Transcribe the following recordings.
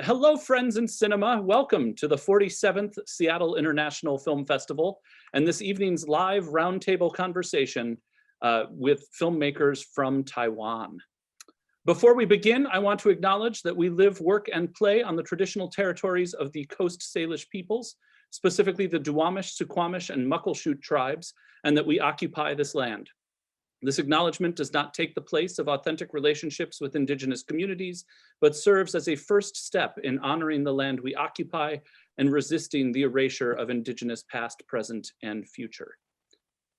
Hello, friends in cinema. Welcome to the 47th Seattle International Film Festival and this evening's live roundtable conversation with filmmakers from Taiwan. Before we begin, I want to acknowledge that we live, work, and play on the traditional territories of the Coast Salish peoples, specifically the Duwamish, Suquamish, and Muckleshoot tribes, and that we occupy this land. This acknowledgement does not take the place of authentic relationships with Indigenous communities, but serves as a first step in honoring the land we occupy and resisting the erasure of Indigenous past, present, and future.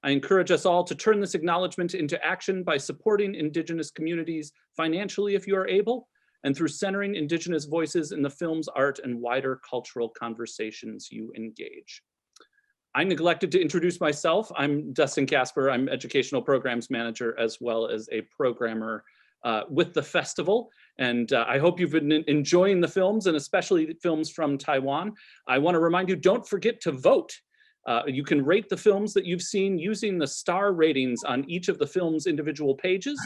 I encourage us all to turn this acknowledgement into action by supporting Indigenous communities financially if you are able, and through centering Indigenous voices in the film's art and wider cultural conversations you engage. I neglected to introduce myself. I'm Dustin Kaspar. I'm Educational Programs Manager as well as a programmer with the festival. And I hope you've been enjoying the films and especially the films from Taiwan. I want to remind you, don't forget to vote. You can rate the films that you've seen using the star ratings on each of the film's individual pages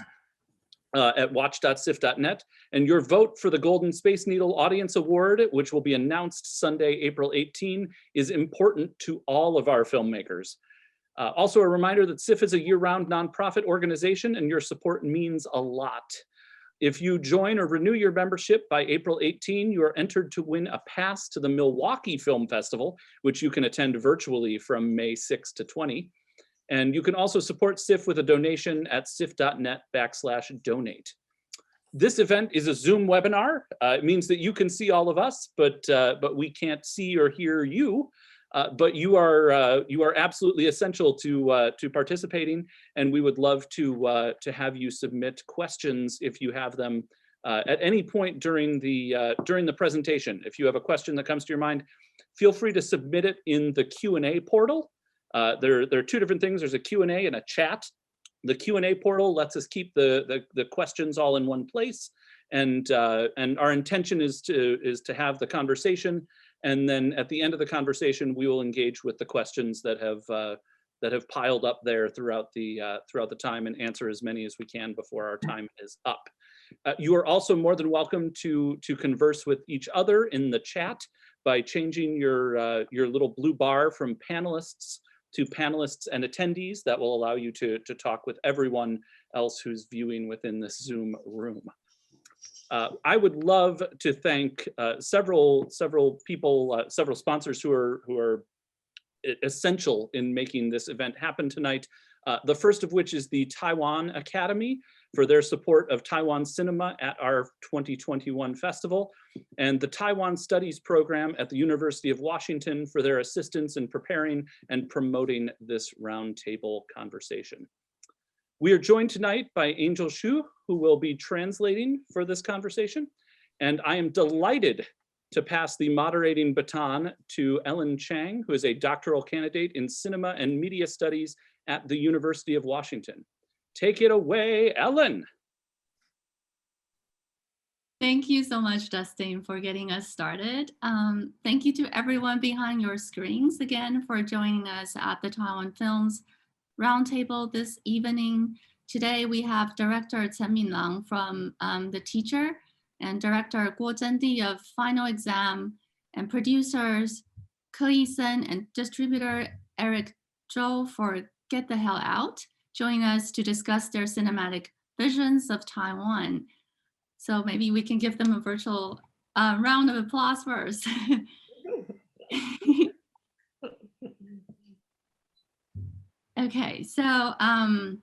at watch.sif.net, and your vote for the Golden Space Needle Audience Award, which will be announced Sunday, April 18, is important to all of our filmmakers. Also a reminder that SIFF is a year-round nonprofit organization and your support means a lot. If you join or renew your membership by April 18, you are entered to win a pass to the Milwaukee Film Festival, which you can attend virtually from May 6 to 20. And you can also support SIFF with a donation at sif.net/donate. This event is a Zoom webinar. It means that you can see all of us, but we can't see or hear you. But you are absolutely essential to participating, and we would love to have you submit questions if you have them at any point during the presentation. If you have a question that comes to your mind, feel free to submit it in the Q&A portal. There are two different things. There's a Q&A and a chat. The Q&A portal lets us keep the questions all in one place, and our intention is to have the conversation, and then at the end of the conversation we will engage with the questions that have piled up there throughout the time and answer as many as we can before our time is up. You are also more than welcome to converse with each other in the chat by changing your little blue bar from panelists to panelists and attendees. That will allow you to talk with everyone else who's viewing within this Zoom room. I would love to thank several people, several sponsors who are essential in making this event happen tonight. The first of which is the Taiwan Academy for their support of Taiwan cinema at our 2021 festival, and the Taiwan Studies Program at the University of Washington for their assistance in preparing and promoting this roundtable conversation. We are joined tonight by Angel Chou, who will be translating for this conversation, and I am delighted to pass the moderating baton to Ellen Chang, who is a doctoral candidate in cinema and media studies at the University of Washington. Take it away, Ellen. Thank you so much, Dustin, for getting us started. Thank you to everyone behind your screens again for joining us at the Taiwan Films Roundtable this evening. Today we have Director Chen Ming-lang from The Teacher and Director Guo Zhendi of Final Exam, and producers Yi-Sen and distributor Eric Chou for Get the Hell Out, joining us to discuss their cinematic visions of Taiwan. So maybe we can give them a virtual round of applause first. Okay, so I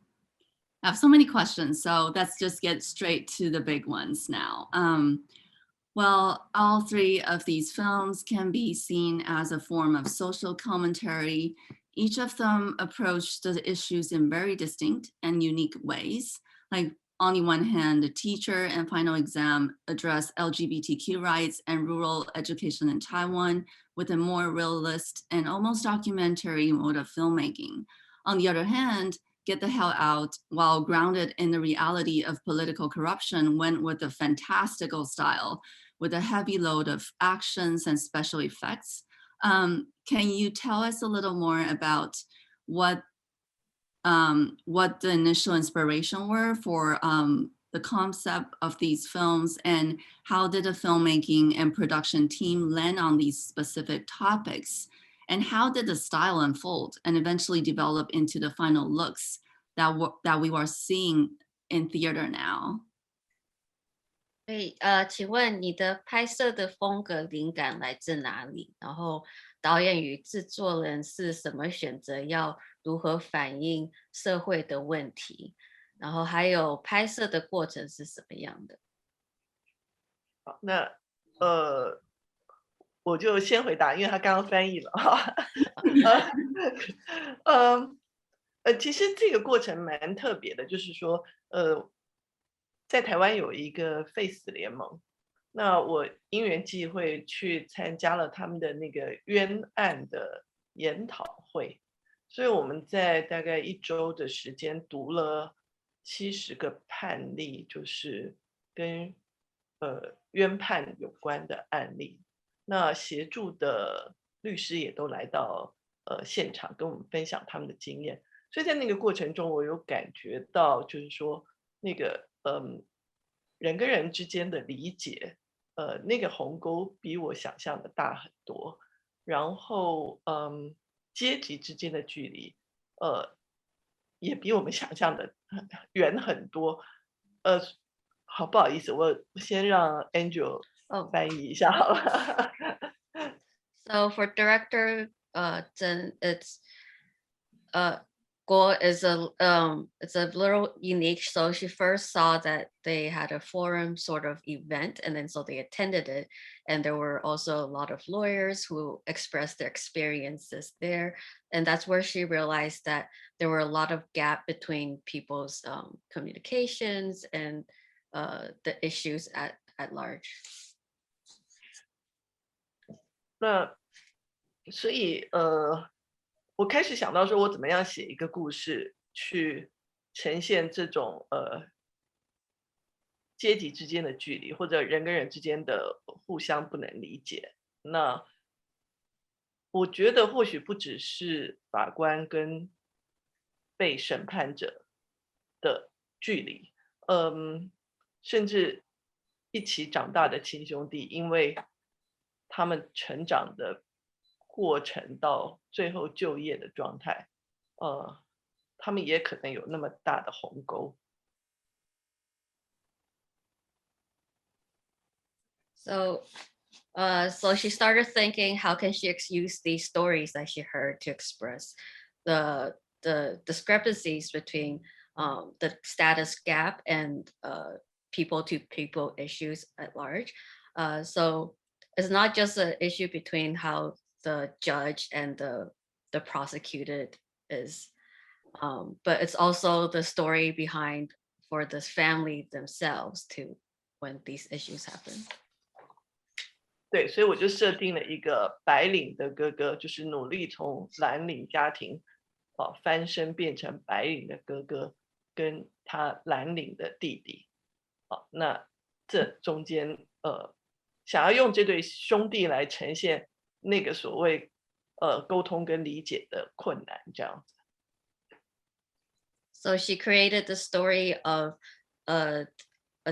have so many questions, so let's just get straight to the big ones now. Well, all three of these films can be seen as a form of social commentary. Each of them approached the issues in very distinct and unique ways. Like on the one hand, The Teacher and Final Exam address LGBTQ rights and rural education in Taiwan with a more realist and almost documentary mode of filmmaking. On the other hand, Get the Hell Out, while grounded in the reality of political corruption, went with a fantastical style with a heavy load of actions and special effects. Can you tell us a little more about what the initial inspiration were for the concept of these films, and how did the filmmaking and production team land on these specific topics? And how did the style unfold and eventually develop into the final looks that we are seeing in theater now? 所以请问你的拍摄的风格灵感来自哪里？然后导演与制作人是怎么选择要如何反映社会的问题？然后还有拍摄的过程是什么样的？好，那我就先回答，因为他刚刚翻译了哈。其实这个过程蛮特别的，就是说，在台湾有一个 FACE 联盟，那我因缘际会去参加了他们的那个冤案的研讨会，所以我们在大概1周的时间读了70个判例，就是跟冤判有关的案例。那协助的律师也都来到现场跟我们分享他们的经验，所以在那个过程中，我有感觉到，就是说那个人跟人之间的理解，那个鸿沟比我想象的大很多，然后阶级之间的距离，也比我们想象的远很多，好，不好意思，我先让 Angel 翻译一下好了。So for director Chen, it's Guo is it's a little unique. So she first saw that they had a forum sort of event, and then so they attended it, and there were also a lot of lawyers who expressed their experiences there, and that's where she realized that there were a lot of gap between people's communications and the issues at large. 那所以我开始想到说，我怎么样写一个故事去呈现这种阶级之间的距离，或者人跟人之间的互相不能理解。那我觉得或许不只是法官跟被审判者的距离，甚至一起长大的亲兄弟，因为他们成长的过程到最后就业的状态，他们也可能有那么大的鸿沟。So she started thinking, how can she use these stories that she heard to express the discrepancies between the status gap and people to people issues at large. So it's not just an issue between how the judge and the prosecuted is, but it's also the story behind for this family themselves too when these issues happen. 对，所以我就设定了一个白领的哥哥，就是努力从蓝领家庭翻身变成白领的哥哥，跟他蓝领的弟弟。那这中间想要用这对兄弟来呈现那个所谓沟通跟理解的困难，这样子。So she created the story of a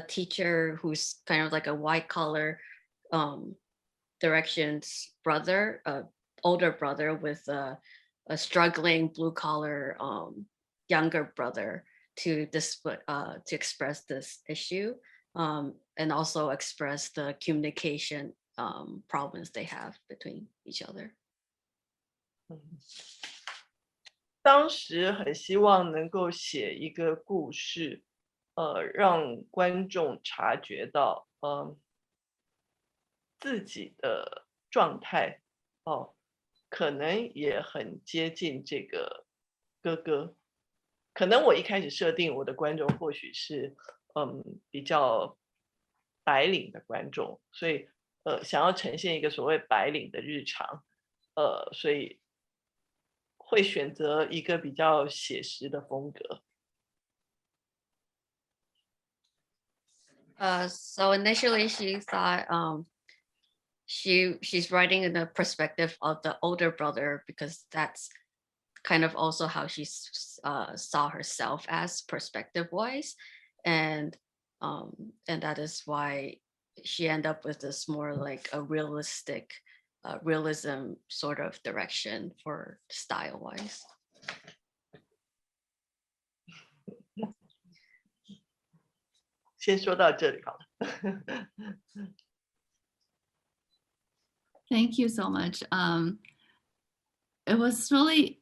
teacher who's kind of like a white collar directions brother, older brother with a struggling blue collar younger brother to express this issue and also express the communication problems they have between each other. 当时很希望能够写一个故事，让观众察觉到，自己的状态，可能也很接近这个哥哥。可能我一开始设定我的观众或许是，比较白领的观众，所以想要呈现一个所谓白领的日常，所以会选择一个比较写实的风格。So initially she thought she's writing in the perspective of the older brother because that's kind of also how she saw herself as perspective wise, and And that is why she ended up with this more like a realistic realism sort of direction for style-wise.先说到这里好了。Thank you so much. It was really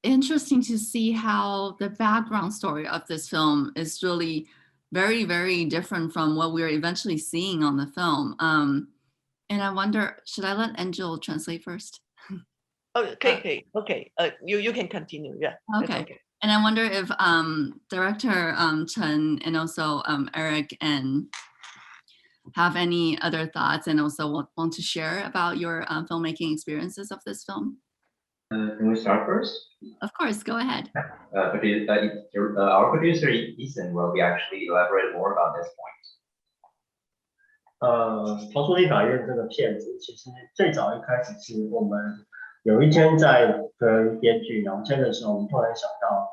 interesting to see how the background story of this film is really very, very different from what we're eventually seeing on the film. And I wonder, should I let Angel translate first? Okay. You can continue. Yeah. Okay. And I wonder if director Chen and also Eric and have any other thoughts and also want to share about your filmmaking experiences of this film? Can we start first? Of course, go ahead. Our producer Yi-Sen will be actually elaborate more about this point. 逃出立法院这个片子，其实最早一开始是我们有一天在跟编剧聊天的时候，我们突然想到，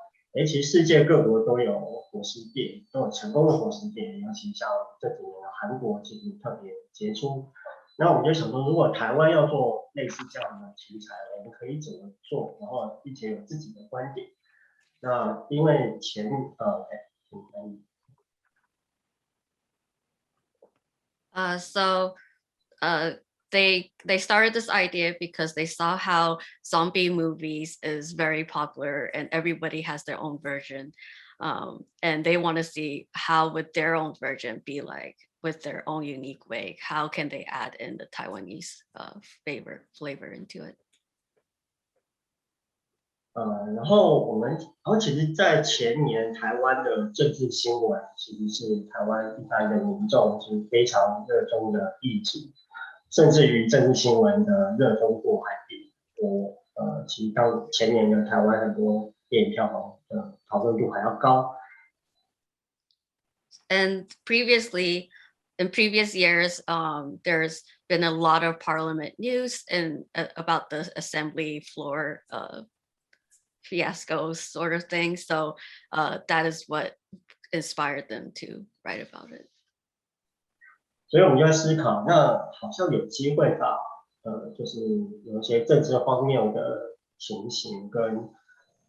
其实世界各国都有活尸店，都有成功的活尸店，尤其像这几年的韩国其实特别杰出。那我们就想说，如果台湾要做类似这样的题材，我们可以怎么做？然后并且有自己的观点。那因为they started this idea because they saw how zombie movies is very popular and everybody has their own version, and they want to see how would their own version be like with their own unique way. How can they add in the Taiwanese flavor into it? 然后其实，在前年台湾的政治新闻，其实是台湾一般的民众是非常热衷的议题，甚至于政治新闻的热衷度还比其实到前年的台湾很多电影票房的讨论度还要高。And in previous years, there's been a lot of parliament news and about the assembly floor fiascos sort of thing. So that is what inspired them to write about it. 所以我们就在思考，那好像有机会把就是有一些政治荒谬的情形跟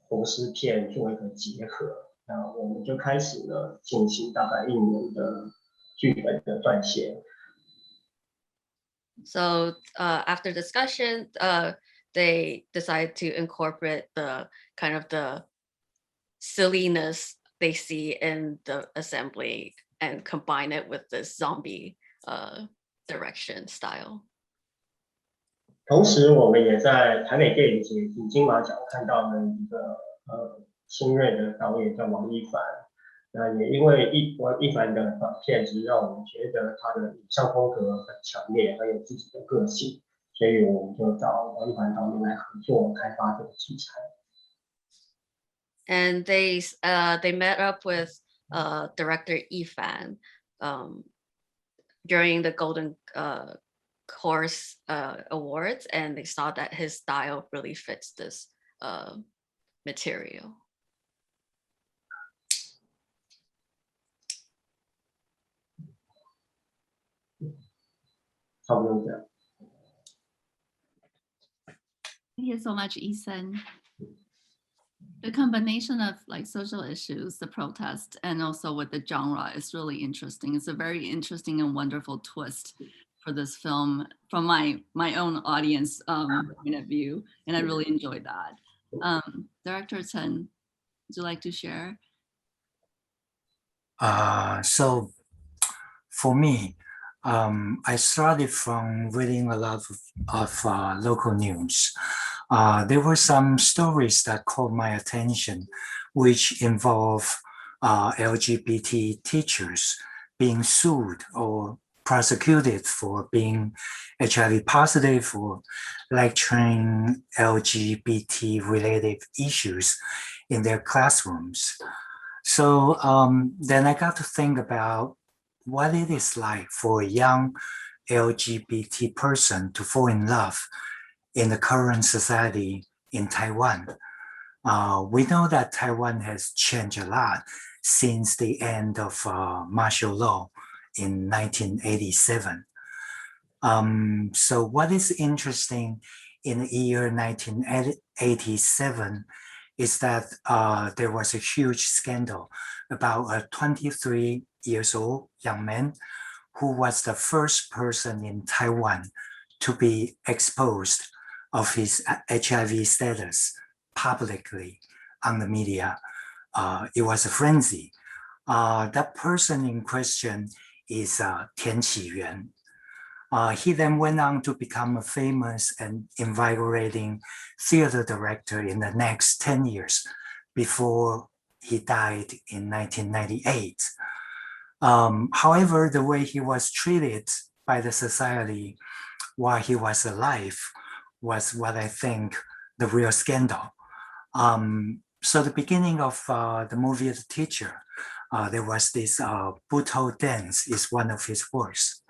活尸片做一个结合。那我们就开始了进行大概1年的剧本的撰写。So after discussion, they decided to incorporate the kind of the silliness they see in the assembly and combine it with this zombie direction style. 同时，我们也在台北电影节金马奖看到了一个新锐的导演叫王一凡。那也因为王一凡的片子，让我们觉得他的影像风格很强烈，很有自己的个性。所以我们就找王一凡导演来合作开发这个题材。And they met up with director Yi-Fan during the Golden Horse Awards, and they saw that his style really fits this material. 差不多这样。Thank you so much, Yi-Sen. The combination of like social issues, the protest, and also with the genre is really interesting. It's a very interesting and wonderful twist for this film from my own audience point of view, and I really enjoyed that. Director Chen, would you like to share? So for me, I started from reading a lot of local news. There were some stories that caught my attention, which involve LGBT teachers being sued or prosecuted for being HIV positive or lecturing LGBT-related issues in their classrooms. So then I got to think about what it is like for a young LGBT person to fall in love in the current society in Taiwan. We know that Taiwan has changed a lot since the end of martial law in 1987. So what is interesting in the year 1987 is that there was a huge scandal about a 23 years old young man who was the first person in Taiwan to be exposed of his HIV status publicly on the media. It was a frenzy. That person in question is Tian Qiyuan. He then went on to become a famous and invigorating theater director in the next 10 years before he died in 1998. However, the way he was treated by the society while he was alive was what I think the real scandal. So the beginning of the movie The Teacher, there was this Buto dance is one of his works.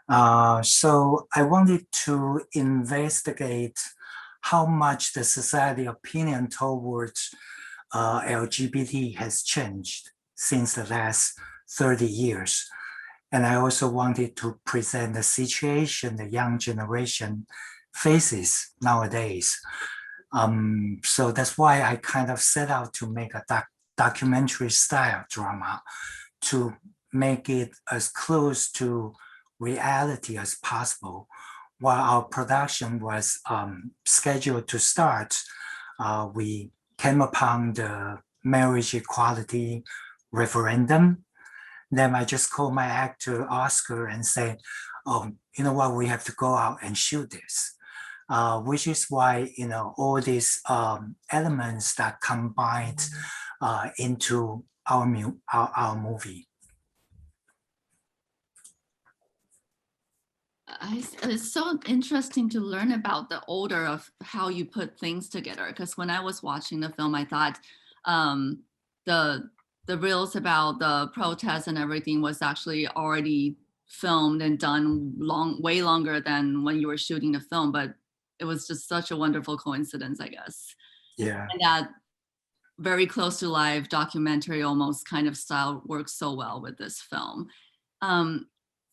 So I wanted to investigate how much the society opinion towards LGBT has changed since the last 30 years. And I also wanted to present the situation the young generation faces nowadays. So that's why I kind of set out to make a documentary style drama to make it as close to reality as possible. While our production was scheduled to start, we came upon the marriage equality referendum. Then I just called my actor Oscar and said, oh, you know what, we have to go out and shoot this. Which is why, you know, all these elements that combined into our movie. It's so interesting to learn about the order of how you put things together. Because when I was watching the film, I thought the reels about the protests and everything was actually already filmed and done way longer than when you were shooting the film. But it was just such a wonderful coincidence, I guess. Yeah. And that very close to life documentary almost kind of style works so well with this film.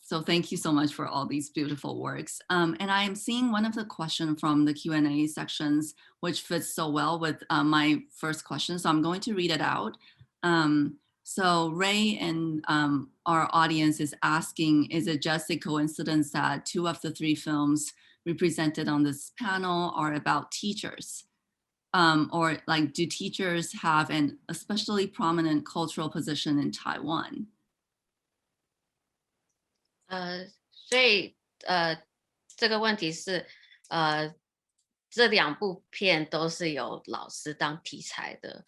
So thank you so much for all these beautiful works. And I am seeing one of the questions from the Q&A sections, which fits so well with my first question. So I'm going to read it out. So Ray and our audience is asking, is it just a coincidence that 2 of the 3 films represented on this panel are about teachers? Or like, do teachers have an especially prominent cultural position in Taiwan? 所以这个问题是这2部片都是有老师当题材的，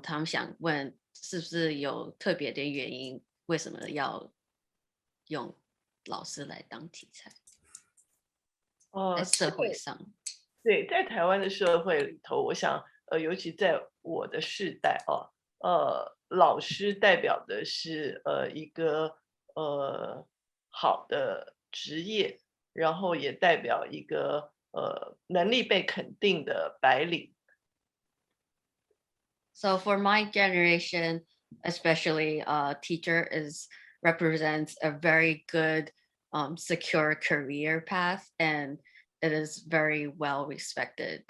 他们想问是不是有特别的原因，为什么要用老师来当题材？在社会上，对，在台湾的社会里头，我想尤其在我的世代老师代表的是一个好的职业，然后也代表一个能力被肯定的白领。So for my generation, especially, teacher represents a very good, secure career path, and it is very well respected.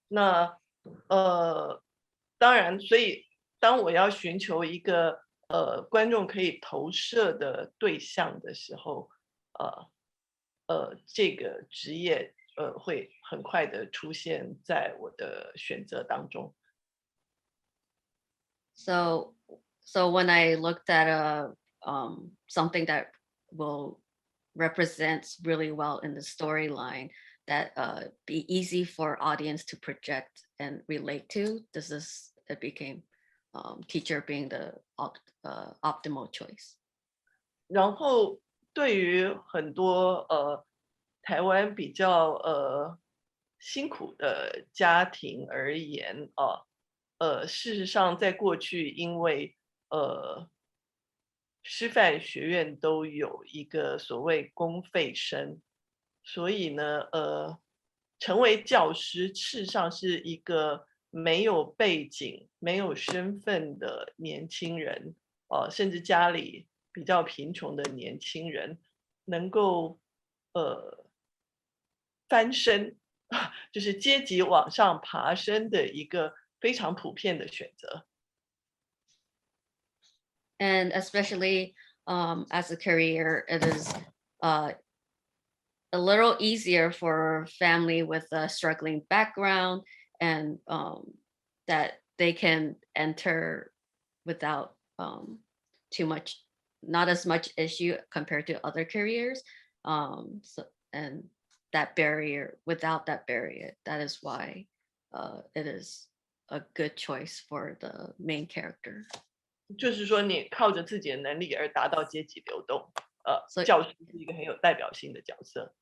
那当然，所以当我要寻求一个观众可以投射的对象的时候，这个职业会很快的出现在我的选择当中。So when I looked at something that will represent really well in the storyline, that be easy for audience to project and relate to, it became teacher being the optimal choice. 然后对于很多台湾比较辛苦的家庭而言事实上在过去因为师范学院都有一个所谓公费生，所以呢成为教师事实上是一个没有背景、没有身份的年轻人，甚至家里比较贫穷的年轻人，能够翻身，就是阶级往上爬升的一个非常普遍的选择。And especially as a career, it is a little easier for family with a struggling background and that they can enter without too much, not as much issue compared to other careers. And that barrier, without that barrier, that is why it is a good choice for the main character. 就是说，你靠着自己的能力而达到阶级流动，教师是一个很有代表性的角色。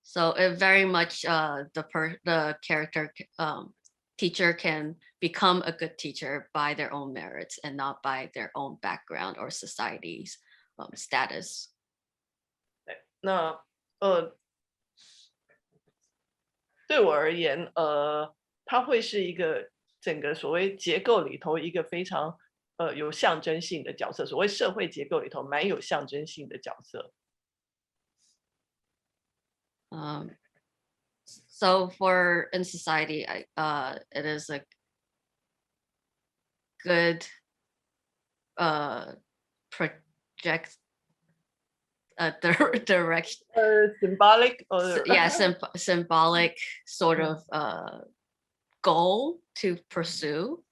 So it very much the character teacher can become a good teacher by their own merits and not by their own background or society's status. 对，那对我而言，它会是一个整个所谓结构里头一个非常有象征性的角色，所谓社会结构里头蛮有象征性的角色。So for in society, it is a good project direction. Symbolic or Yeah, symbolic sort of goal to pursue.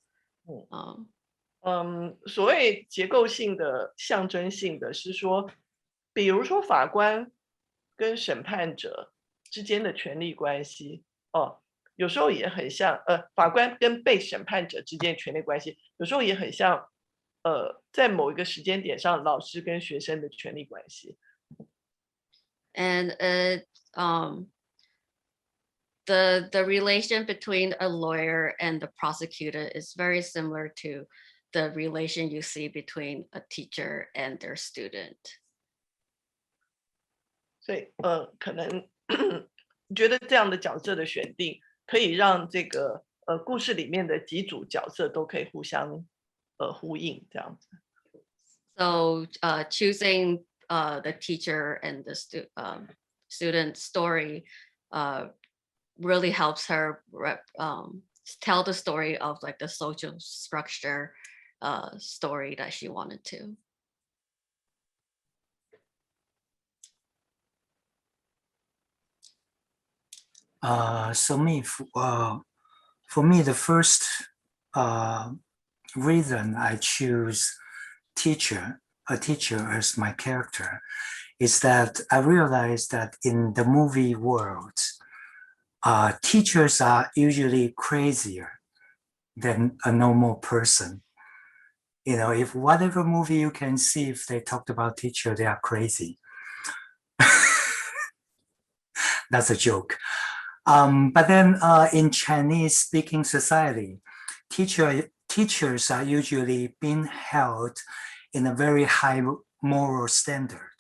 所谓结构性的、象征性的是说，比如说法官跟审判者之间的权力关系，有时候也很像，法官跟被审判者之间的权力关系，有时候也很像，在某一个时间点上，老师跟学生的权力关系。And the relation between a lawyer and the prosecutor is very similar to the relation you see between a teacher and their student. 所以可能觉得这样的角色的选定，可以让这个故事里面的几组角色都可以互相呼应，这样子。So choosing the teacher and the student story really helps her tell the story of like the social structure story that she wanted to. For me, the first reason I choose a teacher as my character is that I realized that in the movie world, teachers are usually crazier than a normal person. You know, if whatever movie you can see, if they talked about teacher, they are crazy. That's a joke. But then in Chinese-speaking society, teachers are usually being held in a very high moral standard.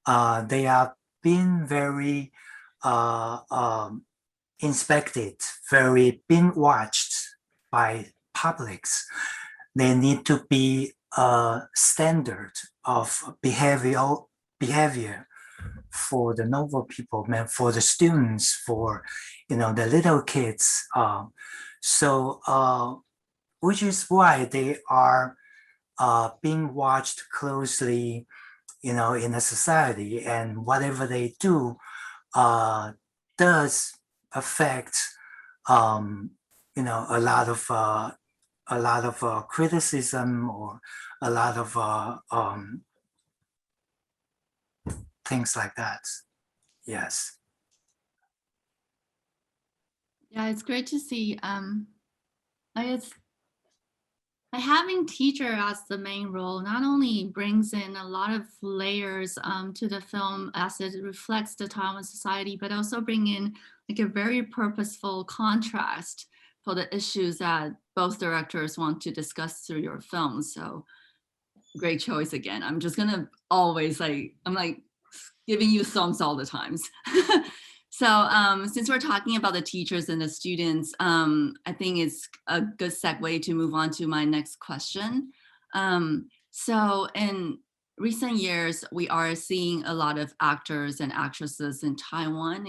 They are being very inspected, very being watched by publics. They need to be a standard of behavior for the noble people, for the students, for the little kids. Which is why they are being watched closely, in a society, and whatever they do does affect, a lot of criticism or a lot of things like that. Yes. Yeah, it's great to see. Having teacher as the main role not only brings in a lot of layers to the film as it reflects the Taiwan society, but also bring in like a very purposeful contrast for the issues that both directors want to discuss through your film. So great choice again. I'm just gonna always I'm like giving you thumbs all the times. So since we're talking about the teachers and the students, I think it's a good segue to move on to my next question. So in recent years, we are seeing a lot of actors and actresses in Taiwan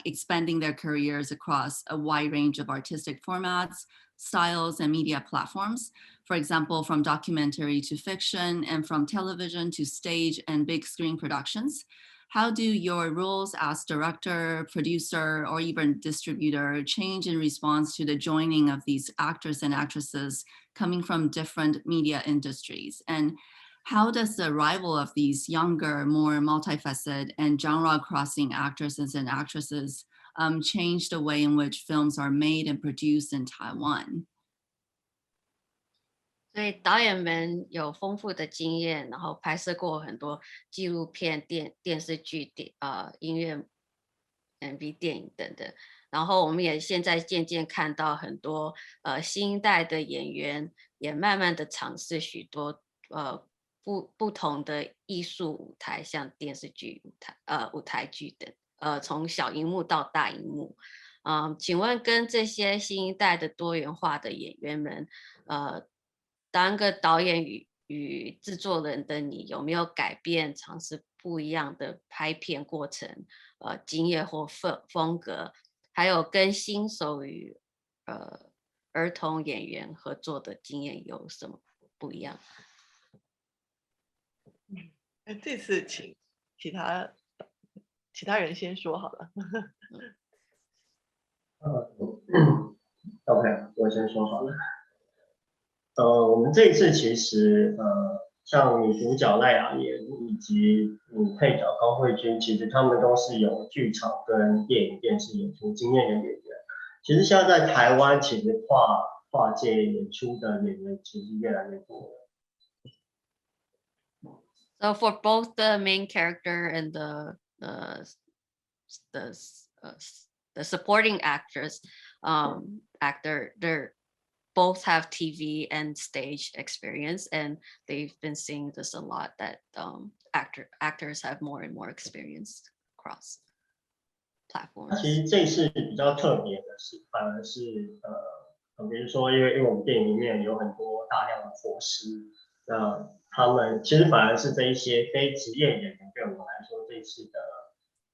expanding their careers across a wide range of artistic formats, styles, and media platforms. For example, from documentary to fiction, and from television to stage and big screen productions. How do your roles as director, producer, or even distributor change in response to the joining of these actors and actresses coming from different media industries? And how does the arrival of these younger, more multifaceted and genre-crossing actors and actresses change the way in which films are made and produced in Taiwan? 所以导演们有丰富的经验，然后拍摄过很多纪录片、电视剧、音乐、MV、电影等等。然后我们也现在渐渐看到很多新一代的演员也慢慢的尝试许多不同的艺术舞台，像电视剧、舞台剧等，从小荧幕到大荧幕。请问跟这些新一代的多元化的演员们，当个导演与制作人的你，有没有改变尝试不一样的拍片过程，经验或风格，还有跟新手与儿童演员合作的经验有什么不一样？这次请其他人先说好了。OK， 我先说好了。我们这一次其实像女主角赖雅妍以及女配角高慧君，其实他们都是有剧场跟电影、电视演出经验的演员。其实现在在台湾，其实跨界演出的演员其实越来越多了。So for both the main character and the supporting actors, they're both have TV and stage experience, and they've been seeing this a lot, that actors have more and more experience across platforms. 其实这次比较特别的是，反而是比如说，因为我们电影里面有很多大量的佛师，那他们其实反而是这一些非职业演员，对我们来说，这次的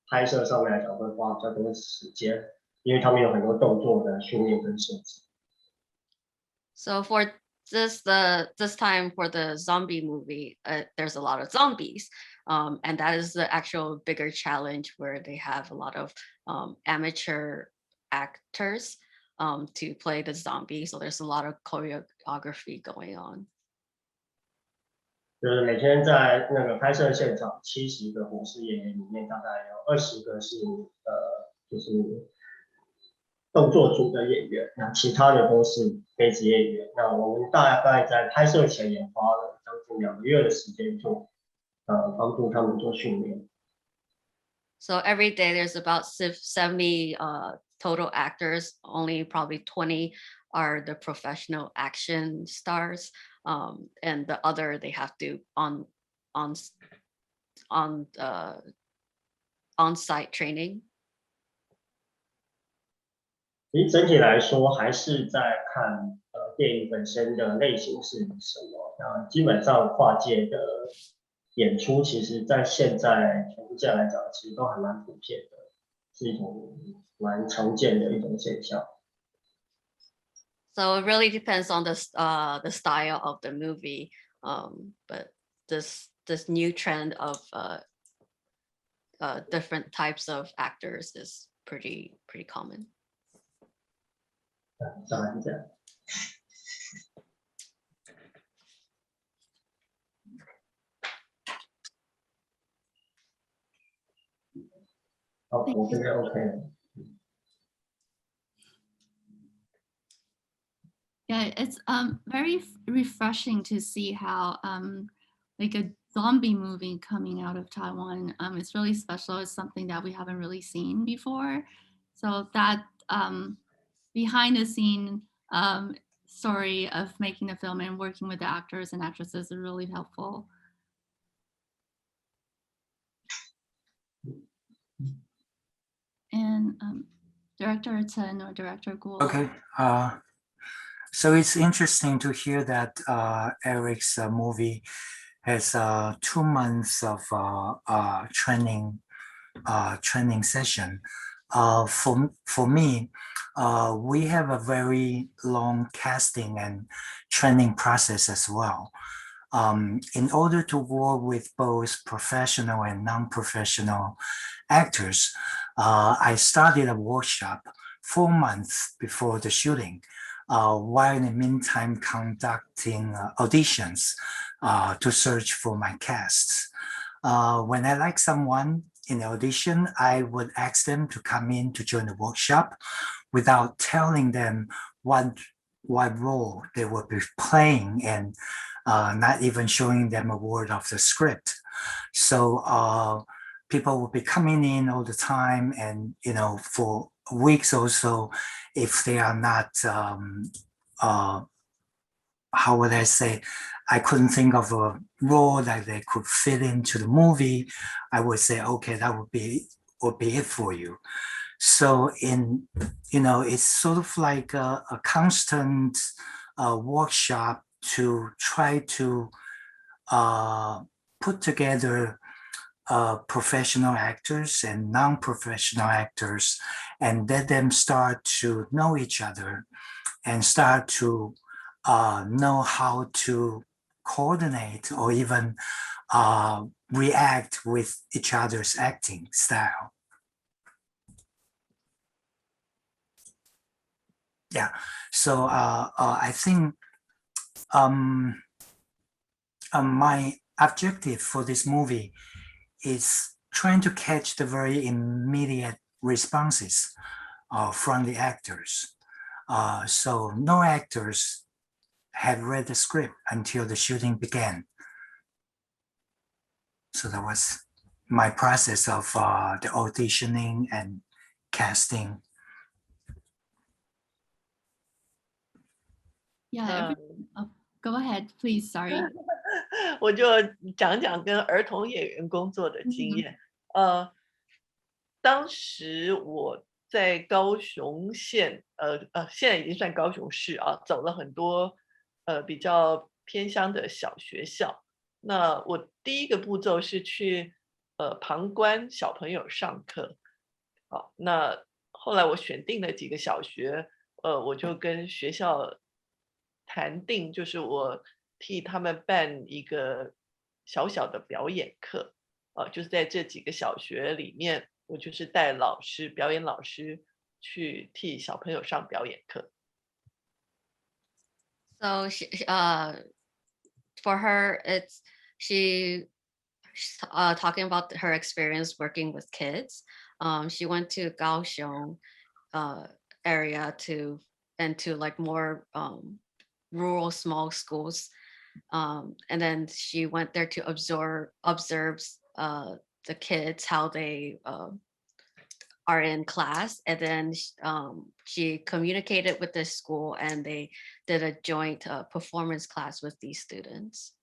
拍摄上面来讲会花比较多的时间，因为他们有很多动作的训练跟设计。So for this time for the zombie movie, there's a lot of zombies, and that is the actual bigger challenge, where they have a lot of amateur actors to play the zombies. So there's a lot of choreography going on. 就是每天在那个拍摄现场，70个活尸演员里面，大概有20个是就是动作组的演员，那其他的都是非职业演员。那我们大概在拍摄前也花了将近2个月的时间，就帮助他们做训练。So every day there's about 70 total actors. Only probably 20 are the professional action stars, and the other they have to on-site training. 其实整体来说，还是在看电影本身的类型是什么。那基本上跨界的演出，其实在现在全世界来讲，其实都还蛮普遍的，是一种蛮常见的一种现象。So it really depends on the style of the movie, but this new trend of different types of actors is pretty common. 大概是这样。好，我这边 OK 了。Yeah, it's very refreshing to see how like a zombie movie coming out of Taiwan. It's really special. It's something that we haven't really seen before. So that behind the scene story of making the film and working with the actors and actresses is really helpful. And Director Chen or Director Kuo. Okay. So it's interesting to hear that Eric's movie has 2 months of training session. For me, we have a very long casting and training process as well. In order to work with both professional and non-professional actors, I started a workshop 4 months before the shooting, while in the meantime conducting auditions to search for my casts. When I like someone in the audition, I would ask them to come in to join the workshop without telling them what role they will be playing, and not even showing them a word of the script. So people will be coming in all the time, and for weeks or so, if they are not, how would I say, I couldn't think of a role that they could fit into the movie, I would say, okay, that would be it for you. So it's sort of like a constant workshop to try to put together professional actors and non-professional actors, and let them start to know each other and start to know how to coordinate or even react with each other's acting style. Yeah, so I think my objective for this movie is trying to catch the very immediate responses from the actors. So no actors had read the script until the shooting began. So that was my process of the auditioning and casting. Yeah, go ahead, please. Sorry. 我就讲讲跟儿童演员工作的经验。当时我在高雄县，现在已经算高雄市啊，走了很多比较偏乡的小学校。那我第一个步骤是去旁观小朋友上课。好，那后来我选定了几个小学，我就跟学校谈定，就是我替他们办一个小小的表演课，就是在这几个小学里面，我就是带老师、表演老师去替小朋友上表演课。So for her, she's talking about her experience working with kids. She went to Kaohsiung area to like more rural small schools, and then she went there to observe the kids, how they are in class, and then she communicated with the school, and they did a joint performance class with these students.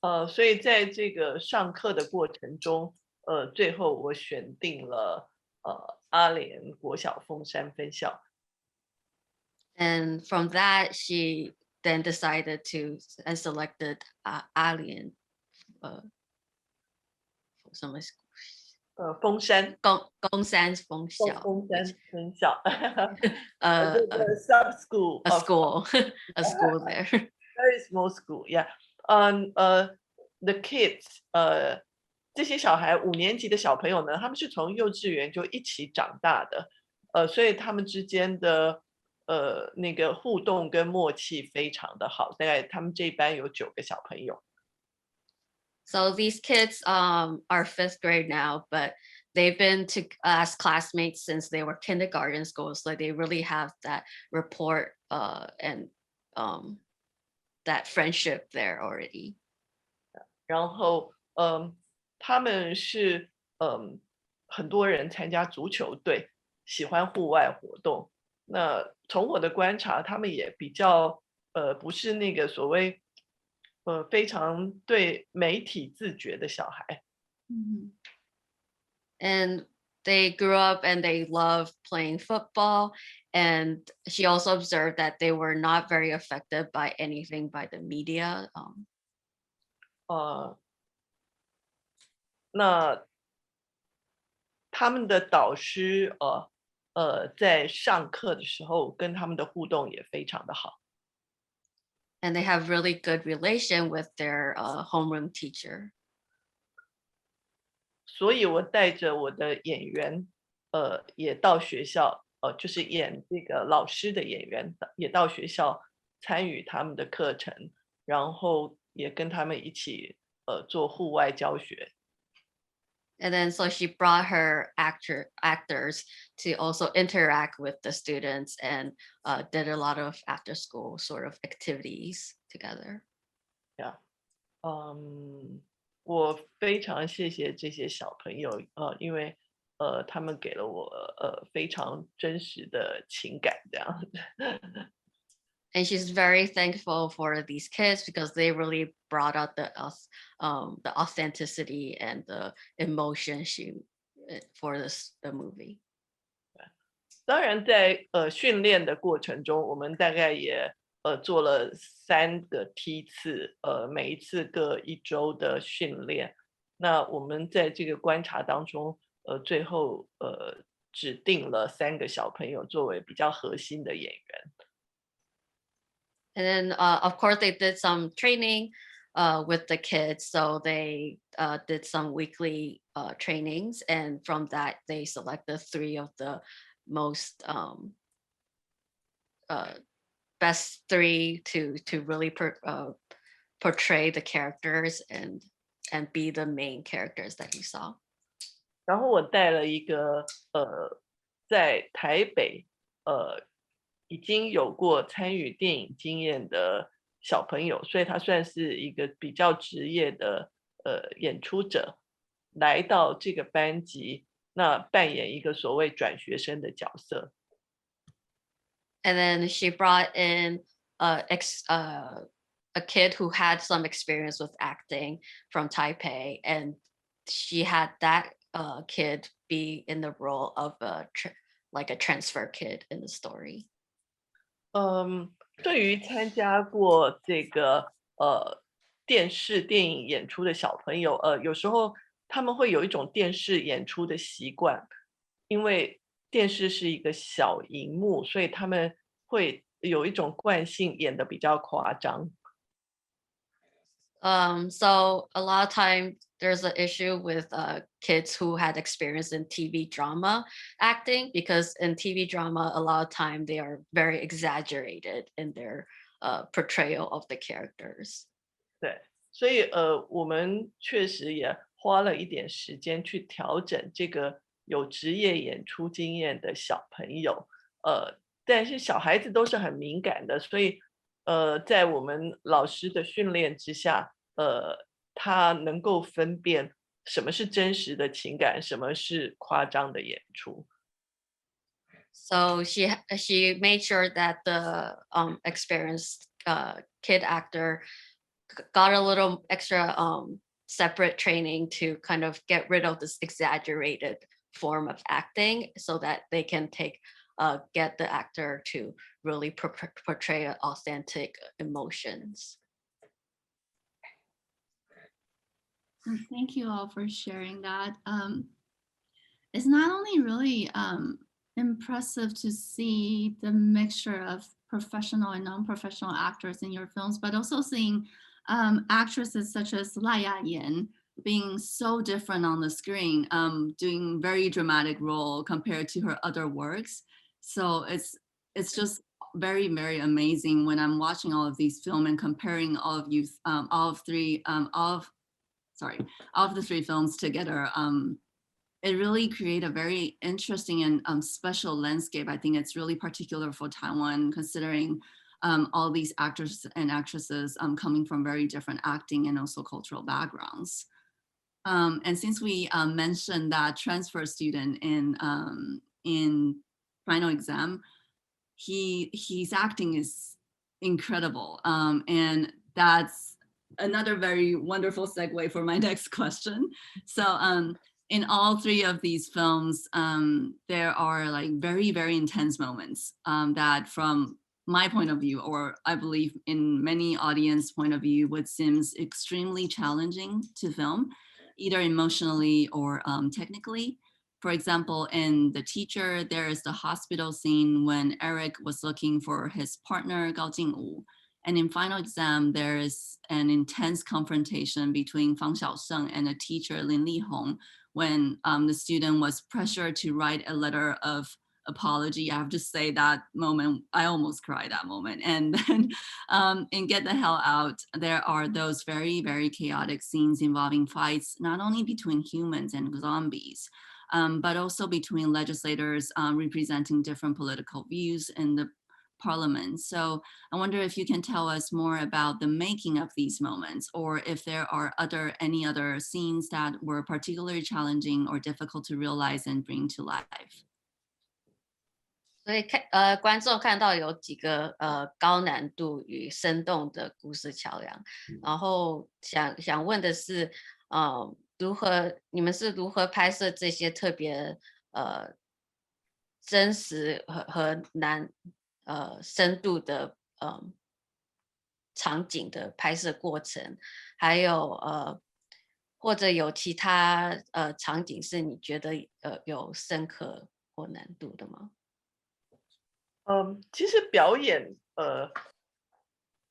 所以在这个上课的过程中，最后我选定了阿联国小凤山分校。And from that, she then decided to and selected Alien. 什么？凤山。公山分校。凤山分校。a sub school. A school. A school there. Very small school, yeah. The kids, 这些小孩5年级的小朋友呢，他们是从幼稚园就一起长大的，所以他们之间的那个互动跟默契非常的好。大概他们这一班有9个小朋友。So these kids are 5th grade now, but they've been as classmates since they were kindergarten schools. So they really have that rapport and that friendship there already. 然后他们是很多人参加足球队，喜欢户外活动。那从我的观察，他们也比较不是那个所谓非常对媒体自觉的小孩。And they grew up and they loved playing football. And she also observed that they were not very affected by anything by the media. 那他们的导师在上课的时候跟他们的互动也非常的好。 And they have really good relation with their homeroom teacher. 所以我带着我的演员也到学校，就是演这个老师的演员也到学校参与他们的课程，然后也跟他们一起做户外教学。 And then so she brought her actors to also interact with the students and did a lot of after school sort of activities together. Yeah. 我非常谢谢这些小朋友，因为他们给了我非常真实的情感，这样。And she's very thankful for these kids because they really brought out the authenticity and the emotion for the movie. 当然，在训练的过程中，我们大概也做了3个梯次，每一次各1周的训练。那我们在这个观察当中，最后指定了3个小朋友作为比较核心的演员。 And then, of course, they did some training with the kids. So they did some weekly trainings. And from that, they selected 3 of the most best 3 to really portray the characters and be the main characters that you saw. 然后我带了一个在台北已经有过参与电影经验的小朋友，所以他算是一个比较职业的演出者，来到这个班级，那扮演一个所谓转学生的角色。 And then she brought in a kid who had some experience with acting from Taipei, and she had that kid be in the role of like a transfer kid in the story. 对于参加过这个电视电影演出的小朋友，有时候他们会有一种电视演出的习惯，因为电视是一个小荧幕，所以他们会有一种惯性演得比较夸张。 So a lot of time there's an issue with kids who had experience in TV drama acting, because in TV drama, a lot of time they are very exaggerated in their portrayal of the characters. 对，所以我们确实也花了一点时间去调整这个有职业演出经验的小朋友，但是小孩子都是很敏感的，所以在我们老师的训练之下，他能够分辨什么是真实的情感，什么是夸张的演出。 So she made sure that the experienced kid actor got a little extra separate training to kind of get rid of this exaggerated form of acting, so that they can get the actor to really portray authentic emotions. Thank you all for sharing that. It's not only really impressive to see the mixture of professional and non-professional actors in your films, but also seeing actresses such as Lai Ya-yen being so different on the screen, doing very dramatic role compared to her other works. So it's just very, very amazing when I'm watching all of these films and comparing all of the 3 films together. It really creates a very interesting and special landscape. I think it's really particular for Taiwan, considering all these actors and actresses coming from very different acting and also cultural backgrounds. And since we mentioned that transfer student in final exam, his acting is incredible. And that's another very wonderful segue for my next question. So in all three of these films, there are like very, very intense moments that from my point of view, or I believe in many audience point of view, would seems extremely challenging to film, either emotionally or technically. For example, in The Teacher, there is the hospital scene when Eric was looking for his partner, Gao Jingwu. And in Final Exam, there is an intense confrontation between Fang Xiaosheng and the teacher, Lin Lihong, when the student was pressured to write a letter of apology. I have to say that moment, I almost cried that moment. And then in Get the Hell Out, there are those very, very chaotic scenes involving fights, not only between humans and zombies, but also between legislators representing different political views in the parliament. So I wonder if you can tell us more about the making of these moments, or if there are any other scenes that were particularly challenging or difficult to realize and bring to life. 所以观众看到有几个高难度与生动的故事桥梁，然后想问的是，你们是如何拍摄这些特别真实和深度的场景的拍摄过程，还有或者有其他场景是你觉得有深刻或难度的吗？其实表演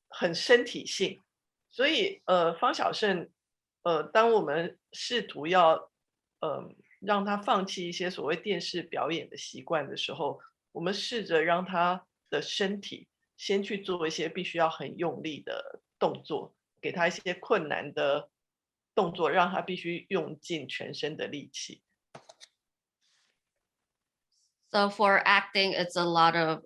很身体性，所以方小胜当我们试图要让他放弃一些所谓电视表演的习惯的时候，我们试着让他的身体先去做一些必须要很用力的动作，给他一些困难的动作，让他必须用尽全身的力气。So for acting, it's a lot of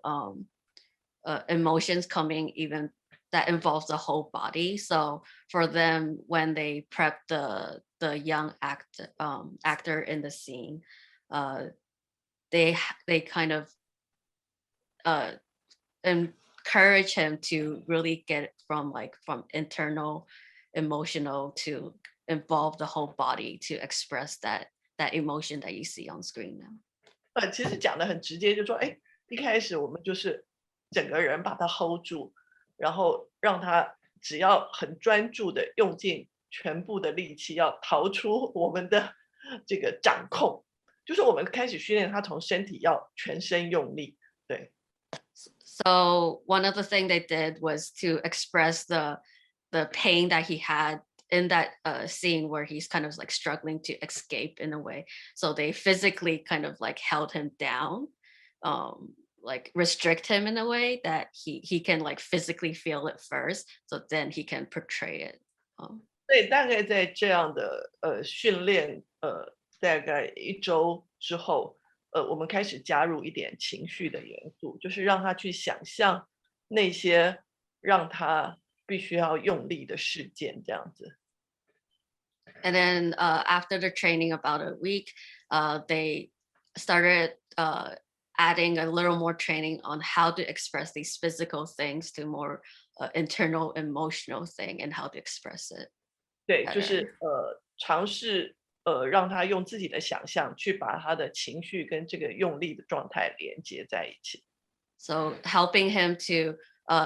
emotions coming, even that involves the whole body. So for them, when they prep the young actor in the scene, they kind of encourage him to really get from internal emotional to involve the whole body to express that emotion that you see on screen now. 其实讲得很直接，就说，一开始我们就是整个人把他 hold 住，然后让他只要很专注的用尽全部的力气，要逃出我们的这个掌控。就是我们开始训练他从身体要全身用力，对。So one of the things they did was to express the pain that he had in that scene where he's kind of like struggling to escape in a way. So they physically kind of like held him down, like restrict him in a way that he can like physically feel it first, so then he can portray it. 对，大概在这样的训练大概1周之后，我们开始加入一点情绪的元素，就是让他去想象那些让他必须要用力的事件，这样子。And then after the training about a week, they started adding a little more training on how to express these physical things to more internal emotional thing and how to express it. 对，就是尝试让他用自己的想象去把他的情绪跟这个用力的状态连接在一起。So helping him to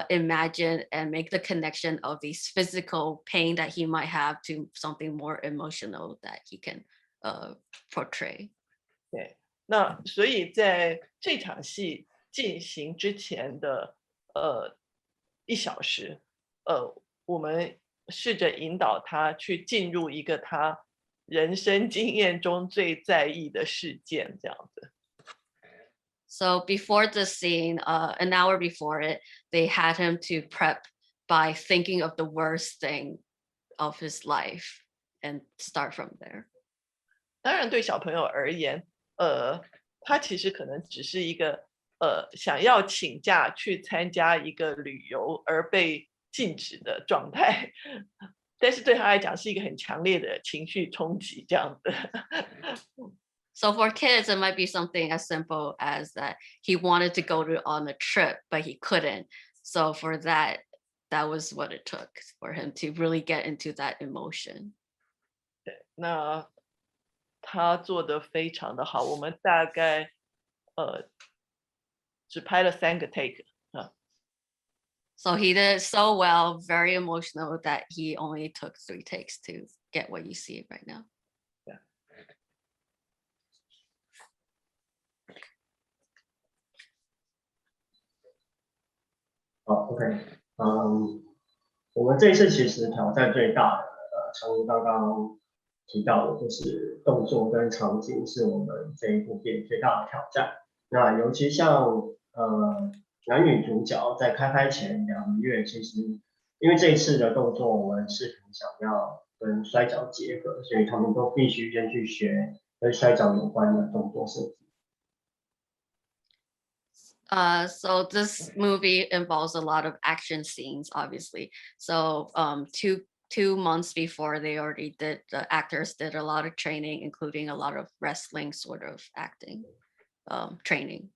imagine and make the connection of these physical pain that he might have to something more emotional that he can portray. 对，那所以在这场戏进行之前的1小时，我们试着引导他去进入一个他人生经验中最在意的事件，这样子。So before the scene, an hour before it, they had him to prep by thinking of the worst thing of his life and start from there. 当然，对小朋友而言，他其实可能只是一个想要请假去参加一个旅游而被禁止的状态，但是对他来讲是一个很强烈的情绪冲击，这样的。So for kids, it might be something as simple as that he wanted to go on a trip, but he couldn't. So for that was what it took for him to really get into that emotion. 对，那他做得非常的好，我们大概只拍了3个 take 啊。So he did so well, very emotional that he only took 3 takes to get what you see right now. Yeah. 好 ，OK，我们这一次其实挑战最大的，诚如刚刚提到的，就是动作跟场景是我们这一部电影最大的挑战。那尤其像男女主角在开拍前2个月，其实因为这一次的动作我们视频想要跟摔跤结合，所以他们都必须先去学跟摔跤有关的动作设计。So this movie involves a lot of action scenes, obviously. So 2 months before, they already did, the actors did a lot of training, including a lot of wrestling sort of acting training.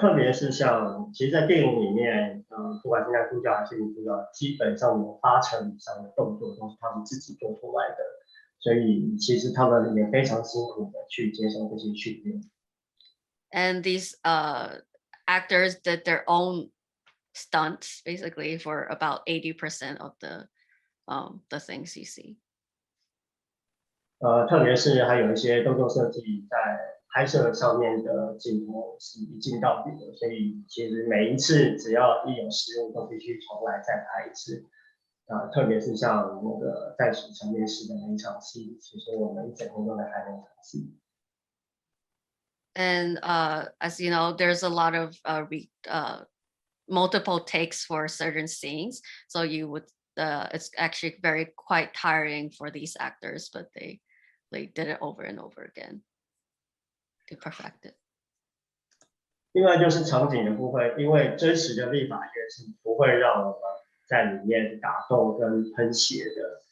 特别是像，其实，在电影里面，不管是男主角还是女主角，基本上有80%以上的动作都是他们自己做出来的，所以其实他们也非常辛苦的去接受这些训练。And these actors did their own stunts basically for about 80% of the things you see. 特别是还有一些动作设计在拍摄上面的镜头是一镜到底的，所以其实每一次只要一有失误，都必须重来再拍一次。特别是像那个在水上面试的那一场戏，其实我们一整天都在拍那场戏。And as you know, there's a lot of multiple takes for certain scenes. So you would, it's actually very quite tiring for these actors, but they did it over and over again to perfect it. 另外就是场景的部分，因为真实的立法院是不会让我们在里面打斗跟喷血的，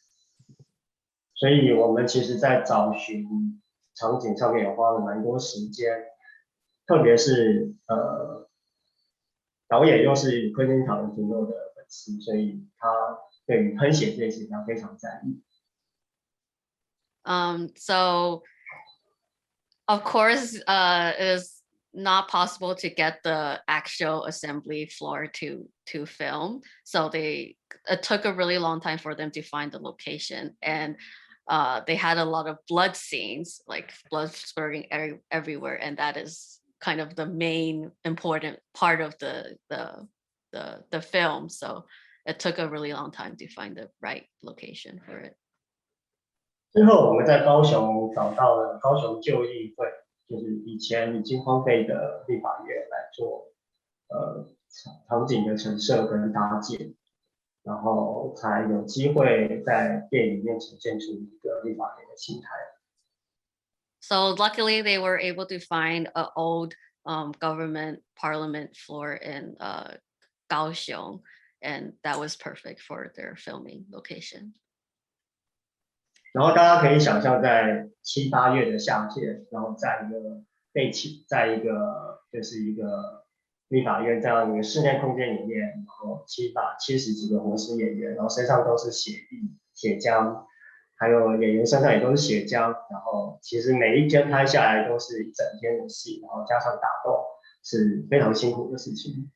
所以我们其实在找寻场景上面也花了蛮多时间，特别是导演又是昆汀·塔伦提诺的粉丝，所以他对于喷血这件事情他非常在意。So of course, it is not possible to get the actual assembly floor to film. So it took a really long time for them to find the location, and they had a lot of blood scenes, like blood spurting everywhere, and that is kind of the main important part of the film. So it took a really long time to find the right location for it. 之后我们在高雄找到了高雄旧议会，就是以前已经荒废的立法院来做场景的陈设跟搭建，然后才有机会在电影里面呈现出一个立法院的形态。So luckily, they were able to find an old government parliament floor in Kaohsiung, and that was perfect for their filming location. 然后大家可以想象，在7、8月的夏天，然后在一个就是一个立法院这样一个室内空间里面，然后70几个活尸演员，然后身上都是血迹、血浆，还有演员身上也都是血浆，然后其实每一天拍下来都是一整天的戏，然后加上打斗，是非常辛苦的事情。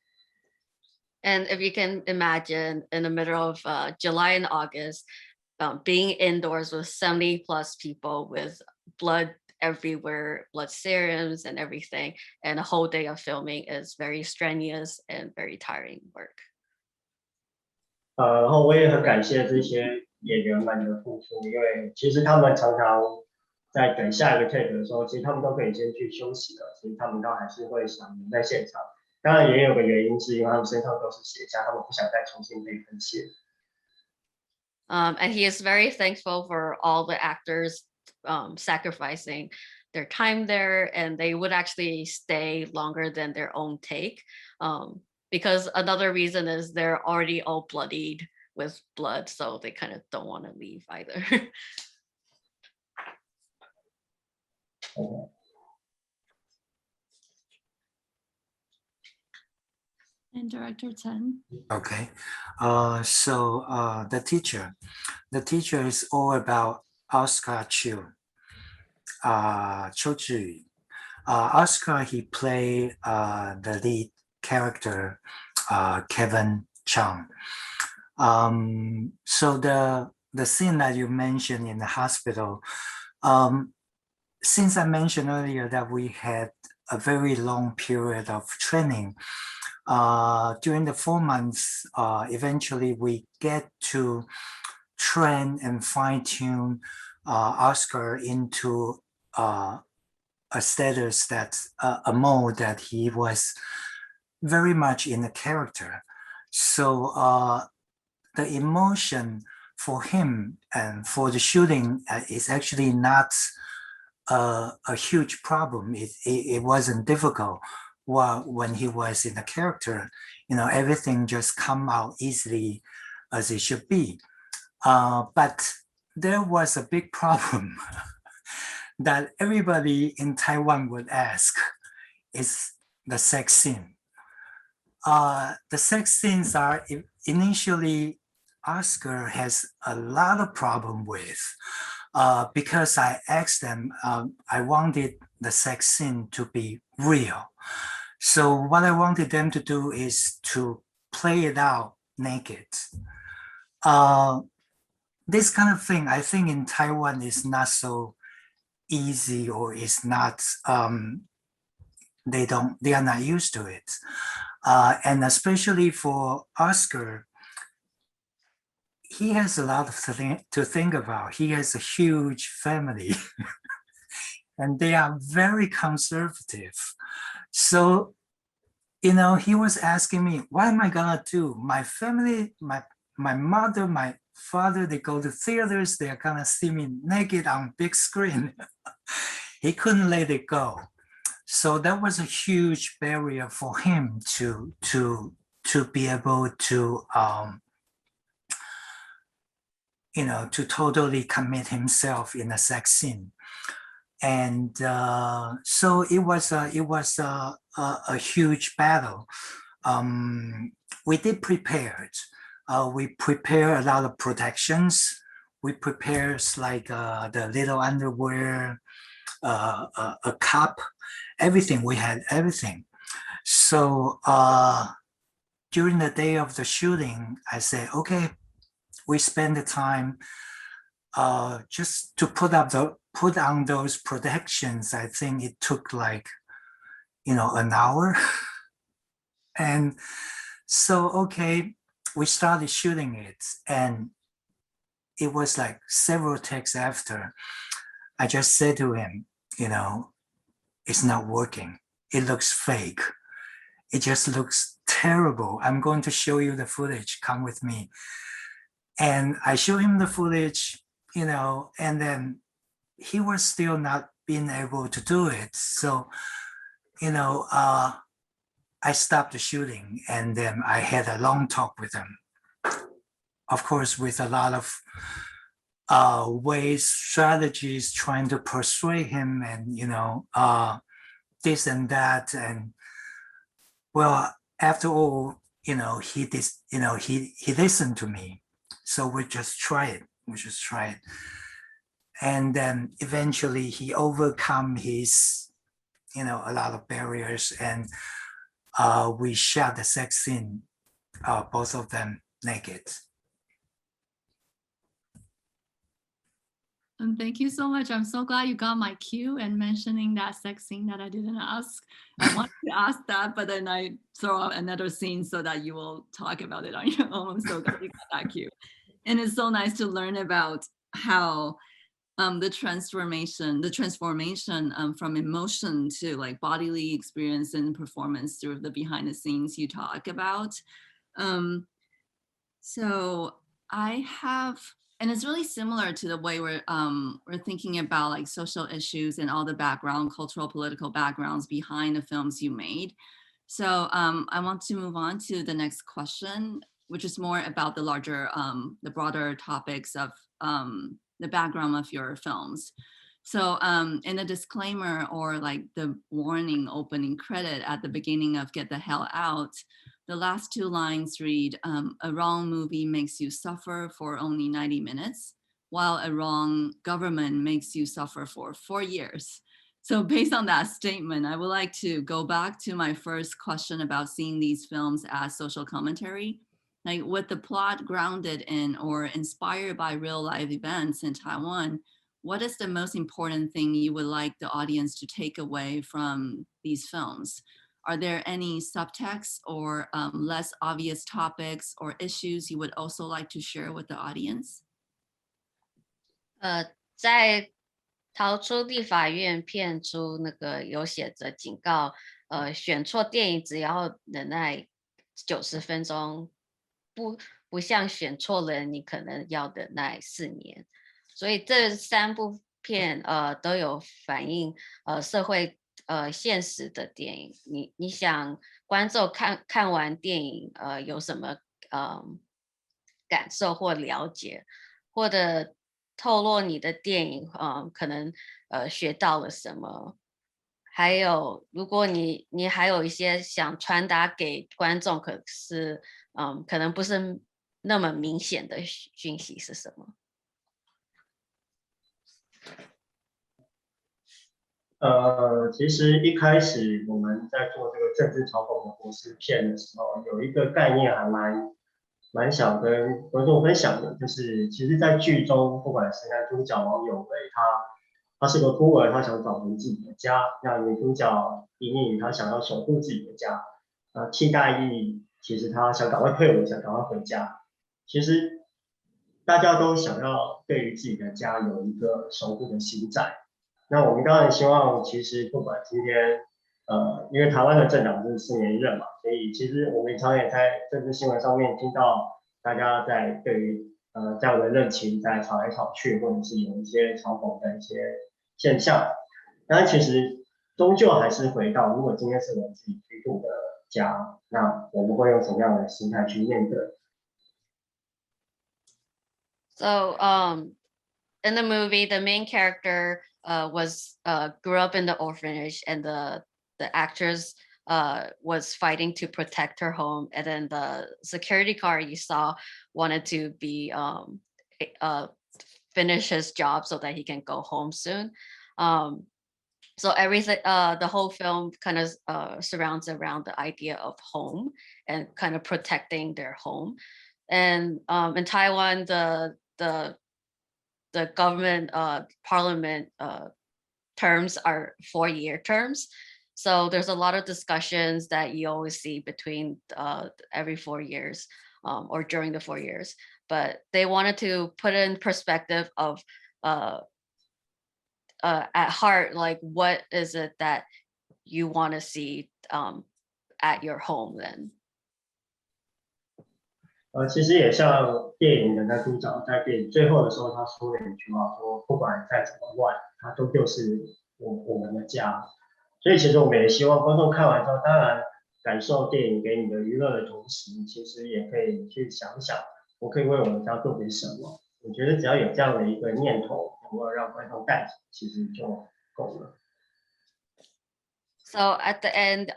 And if you can imagine, in the middle of July and August, being indoors with 70+ people with blood everywhere, blood serums and everything, and a whole day of filming is very strenuous and very tiring work. 然后我也很感谢这些演员们的付出，因为其实他们常常在等下一个 take 的时候，其实他们都可以先去休息了，所以他们都还是会想留在现场。当然也有个原因是因为他们身上都是血浆，他们不想再重新被喷血。And he is very thankful for all the actors sacrificing their time there, and they would actually stay longer than their own take. Because another reason is they're already all bloodied with blood, so they kind of don't want to leave either. Okay. And Director Chen. Okay, so the teacher is all about Oscar Chou, Chou Zhiyu. Oscar, he played the lead character, Kevin Chung. So the scene that you mentioned in the hospital, since I mentioned earlier that we had a very long period of training, during the 4 months, eventually we get to train and fine-tune Oscar into a status that's a mode that he was very much in the character. So the emotion for him and for the shooting is actually not a huge problem. It wasn't difficult. When he was in the character, everything just come out easily as it should be. But there was a big problem that everybody in Taiwan would ask is the sex scene. The sex scenes are initially Oscar has a lot of problem with because I asked them, I wanted the sex scene to be real. So what I wanted them to do is to play it out naked. This kind of thing, I think in Taiwan is not so easy, or is not, they are not used to it. And especially for Oscar, he has a lot to think about. He has a huge family and they are very conservative. So, he was asking me, what am I gonna do? My family, my mother, my father, they go to theaters, they're gonna see me naked on big screen. He couldn't let it go. So that was a huge barrier for him to be able to, to totally commit himself in a sex scene. And so it was a huge battle. We did prepare. We prepare a lot of protections. We prepare like the little underwear, a cup, everything. We had everything. So during the day of the shooting, I said, okay, we spend the time just to put on those protections. I think it took like, an hour. And so, okay, we started shooting it, and it was like several takes after. I just said to him, it's not working. It looks fake. It just looks terrible. I'm going to show you the footage. Come with me. And I showed him the footage, and then he was still not being able to do it. So, I stopped the shooting, and then I had a long talk with him. Of course, with a lot of ways, strategies, trying to persuade him, and this and that. And well, after all, he listened to me. So we just try it. And then eventually he overcome his, a lot of barriers, and we shot the sex scene, both of them naked. Thank you so much. I'm so glad you got my cue and mentioning that sex scene that I didn't ask. I wanted to ask that, but then I throw out another scene so that you will talk about it on your own. I'm so glad you got that cue. And it's so nice to learn about how the transformation from emotion to like bodily experience and performance through the behind the scenes you talk about. So I have, and it's really similar to the way we're thinking about like social issues and all the background, cultural, political backgrounds behind the films you made. So I want to move on to the next question, which is more about the larger, the broader topics of the background of your films. So in the disclaimer, or like the warning opening credit at the beginning of Get the Hell Out, the last two lines read, a wrong movie makes you suffer for only 90 minutes. while a wrong government makes you suffer for 4 years. So based on that statement, I would like to go back to my first question about seeing these films as social commentary. Like, with the plot grounded in or inspired by real life events in Taiwan, what is the most important thing you would like the audience to take away from these films? Are there any subtexts or less obvious topics or issues you would also like to share with the audience? 在逃出立法院片中那个有写着警告，选错电影只要忍耐90分钟，不像选错人，你可能要忍耐4年。所以这3部片都有反映社会现实的电影。你想观众看完电影有什么感受或了解，或者透露你的电影可能学到了什么，还有如果你还有一些想传达给观众，可是可能不是那么明显的讯息是什么？其实一开始我们在做这个政治嘲讽的国师片的时候，有一个概念还蛮想跟观众分享的，就是其实，在剧中，不管是男主角王有为，他是个孤儿，他想找回自己的家；那女主角尹颖，她想要守护自己的家；替代役其实他想赶快退伍，想赶快回家。其实大家都想要对于自己的家有一个守护的心在。那我们当然希望，其实不管今天，因为台湾的政党是4年一任嘛，所以其实我们常也在政治新闻上面听到大家在对于这样的任期在吵来吵去，或者是有一些嘲讽的一些现象。但其实终究还是回到，如果今天是我们自己居住的家，那我们会用什么样的心态去面对？ So in the movie, the main character grew up in the orphanage, and the actress was fighting to protect her home, and then the security guard you saw wanted to be finish his job so that he can go home soon. So everything, the whole film kind of surrounds around the idea of home and kind of protecting their home. And in Taiwan, the government parliament terms are 4-year terms. So there's a lot of discussions that you always see between every 4 years or during the 4 years. But they wanted to put in perspective of at heart, like, what is it that you want to see at your home then? 其实也像电影的男主角在电影最后的时候，他说了一句话，说不管再怎么乱，它终究是我们的家。所以其实我们也希望观众看完之后，当然感受电影给你的娱乐的同时，其实也可以去想想，我可以为我们家做点什么。我觉得只要有这样的一个念头，能够让观众带走，其实就够了。So at the end,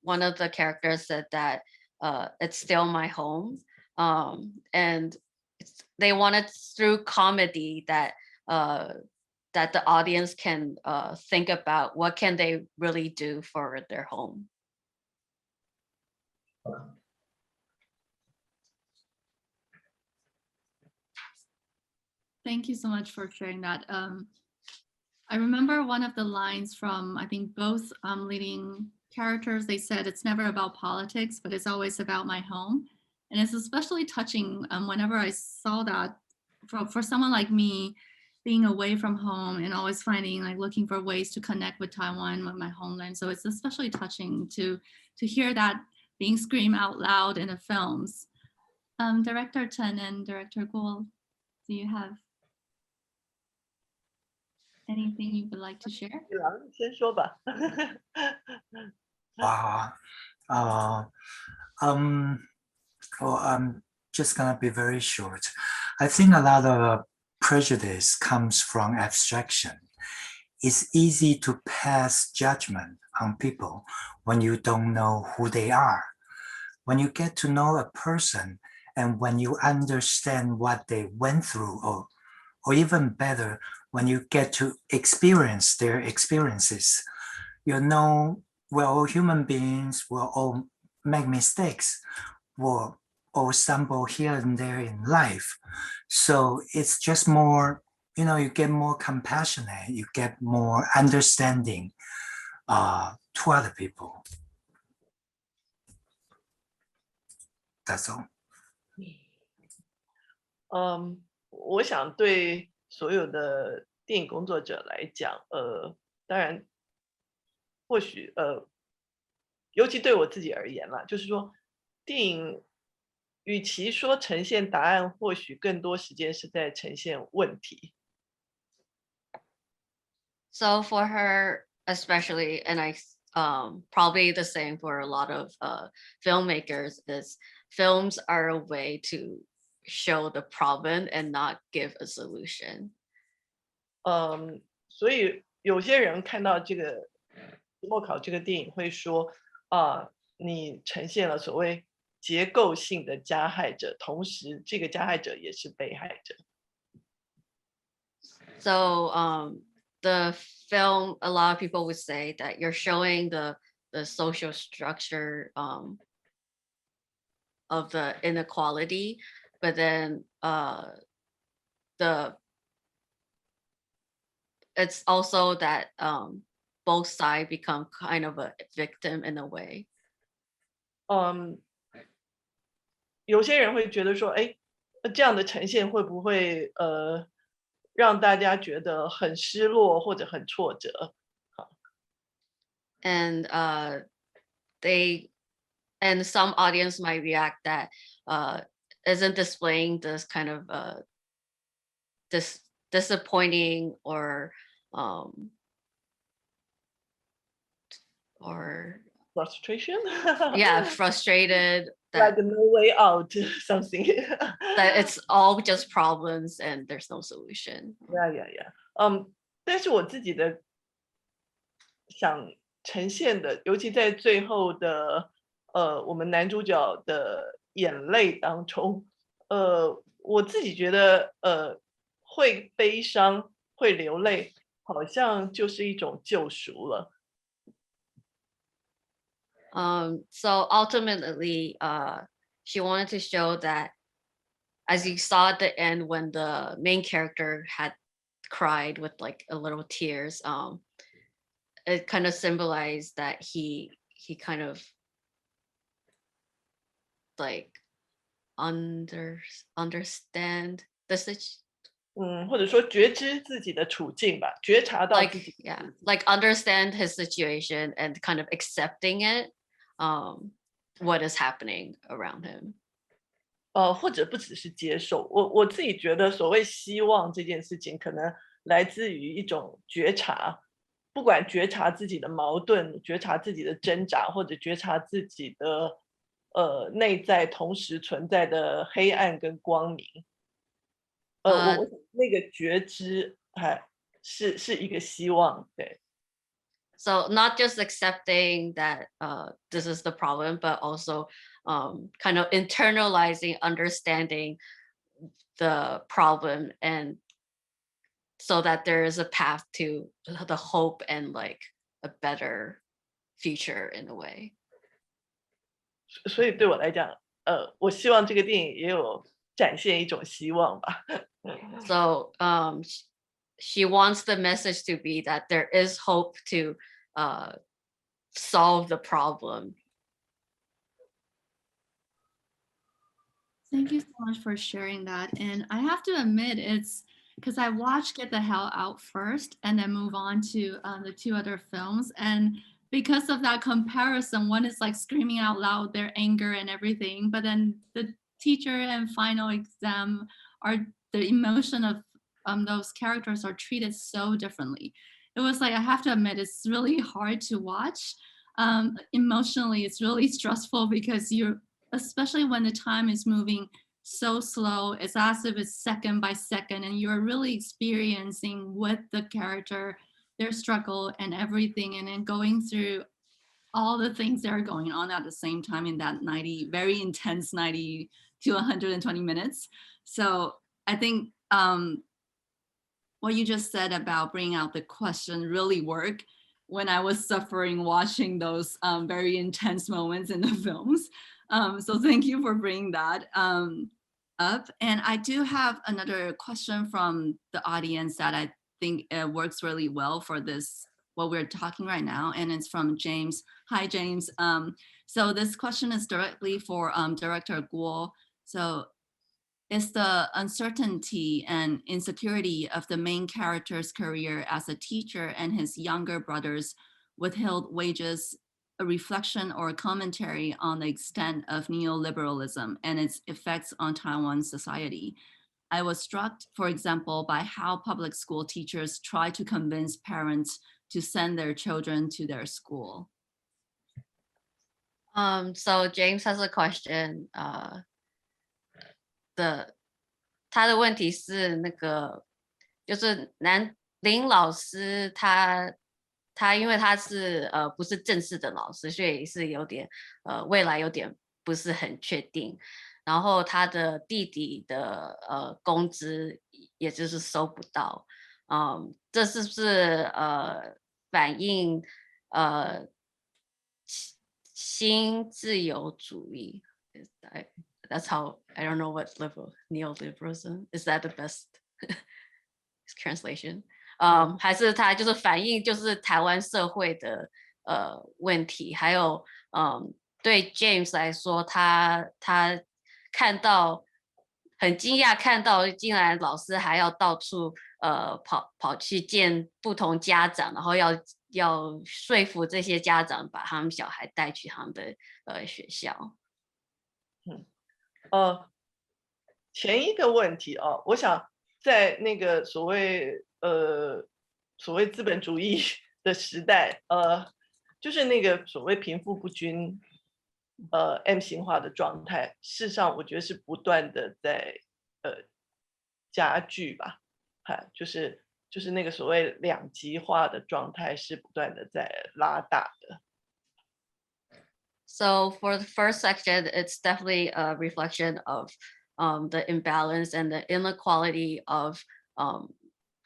one of the characters said that it's still my home. And they wanted through comedy that that the audience can think about what can they really do for their home. Thank you so much for sharing that. I remember one of the lines from, I think, both leading characters. They said, it's never about politics, but it's always about my home. And it's especially touching whenever I saw that for someone like me, being away from home and always finding, like, looking for ways to connect with Taiwan, with my homeland. So it's especially touching to hear that being screamed out loud in the films. Director Chen and Director Kuo, do you have anything you would like to share? 先说吧。Well, I'm just gonna be very short. I think a lot of prejudice comes from abstraction. It's easy to pass judgment on people when you don't know who they are. When you get to know a person and when you understand what they went through or or even better, when you get to experience their experiences. You know, we're all human beings, we'll all make mistakes, we'll all stumble here and there in life. So it's just more, you know, you get more compassionate, you get more understanding to other people. That's all. 我想对所有的电影工作者来讲，当然，或许尤其对我自己而言啦，就是说，电影与其说呈现答案，或许更多时间是在呈现问题。So for her, especially, and probably the same for a lot of filmmakers, is films are a way to show the problem and not give a solution. 所以有些人看到这个期末考这个电影会说你呈现了所谓结构性的加害者，同时这个加害者也是被害者。So the film, a lot of people would say that you're showing the social structure of the inequality, but then it's also that both sides become kind of a victim in a way. 有些人会觉得说，哎，这样的呈现会不会让大家觉得很失落或者很挫折？ And some audience might react that isn't displaying this kind of disappointing or frustration yeah, frustrated like that, no way out something that it's all just problems and there's no solution. yeah 但是我自己的想呈现的，尤其在最后的我们男主角的眼泪当中，我自己觉得会悲伤会流泪，好像就是一种救赎了。So ultimately, she wanted to show that, as you saw at the end when the main character had cried with like a little tears, it kind of symbolized that he kind of like understand the situation. 或者说觉知自己的处境吧，觉察到自己 like understand his situation and kind of accepting it, what is happening around him. 或者不只是接受，我自己觉得所谓希望这件事情，可能来自于一种觉察，不管觉察自己的矛盾，觉察自己的挣扎，或者觉察自己的内在同时存在的黑暗跟光明。我那个觉知是一个希望，对。So not just accepting that this is the problem, but also kind of internalizing, understanding the problem, and so that there is a path to the hope and like a better future in a way. 所以对我来讲，我希望这个电影也有展现一种希望吧。So she wants the message to be that there is hope to solve the problem. Thank you so much for sharing that. And I have to admit, it's because I watched Get the Hell Out first and then move on to the two other films. And because of that comparison, one is like screaming out loud their anger and everything, but then the teacher and final exam are the emotion of those characters are treated so differently. It was like, I have to admit, it's really hard to watch. Emotionally, it's really stressful because especially when the time is moving so slow, it's as if it's second by second, and you're really experiencing with the character, their struggle and everything, and then going through all the things that are going on at the same time in that very intense 90 to 120 minutes. So I think what you just said about bringing out the question really worked when I was suffering watching those very intense moments in the films. So thank you for bringing that up. And I do have another question from the audience that I think works really well for this, what we're talking right now. And it's from James. Hi, James. So this question is directly for Director Kuo. So is the uncertainty and insecurity of the main character's career as a teacher and his younger brother's withheld wages a reflection or a commentary on the extent of neoliberalism and its effects on Taiwan society? I was struck, for example, by how public school teachers try to convince parents to send their children to their school. So James has a question. 他的问题是那个，就是林老师他因为他是不是正式的老师，所以是有点未来有点不是很确定。然后他的弟弟的工资也就是收不到，这是不是反映新自由主义？ That's how, I don't know what level, neoliberalism, is that the best translation? 还是它就是反映就是台湾社会的问题，还有对 James 来说，他看到很惊讶，看到竟然老师还要到处跑去见不同家长，然后要说服这些家长把他们小孩带去他们的学校。前一个问题啊，我想在那个所谓资本主义的时代，就是那个所谓贫富不均M 型化的状态，事实上我觉得是不断的在加剧吧，就是那个所谓两极化的状态是不断的在拉大的。So for the first section, it's definitely a reflection of the imbalance and the inequality of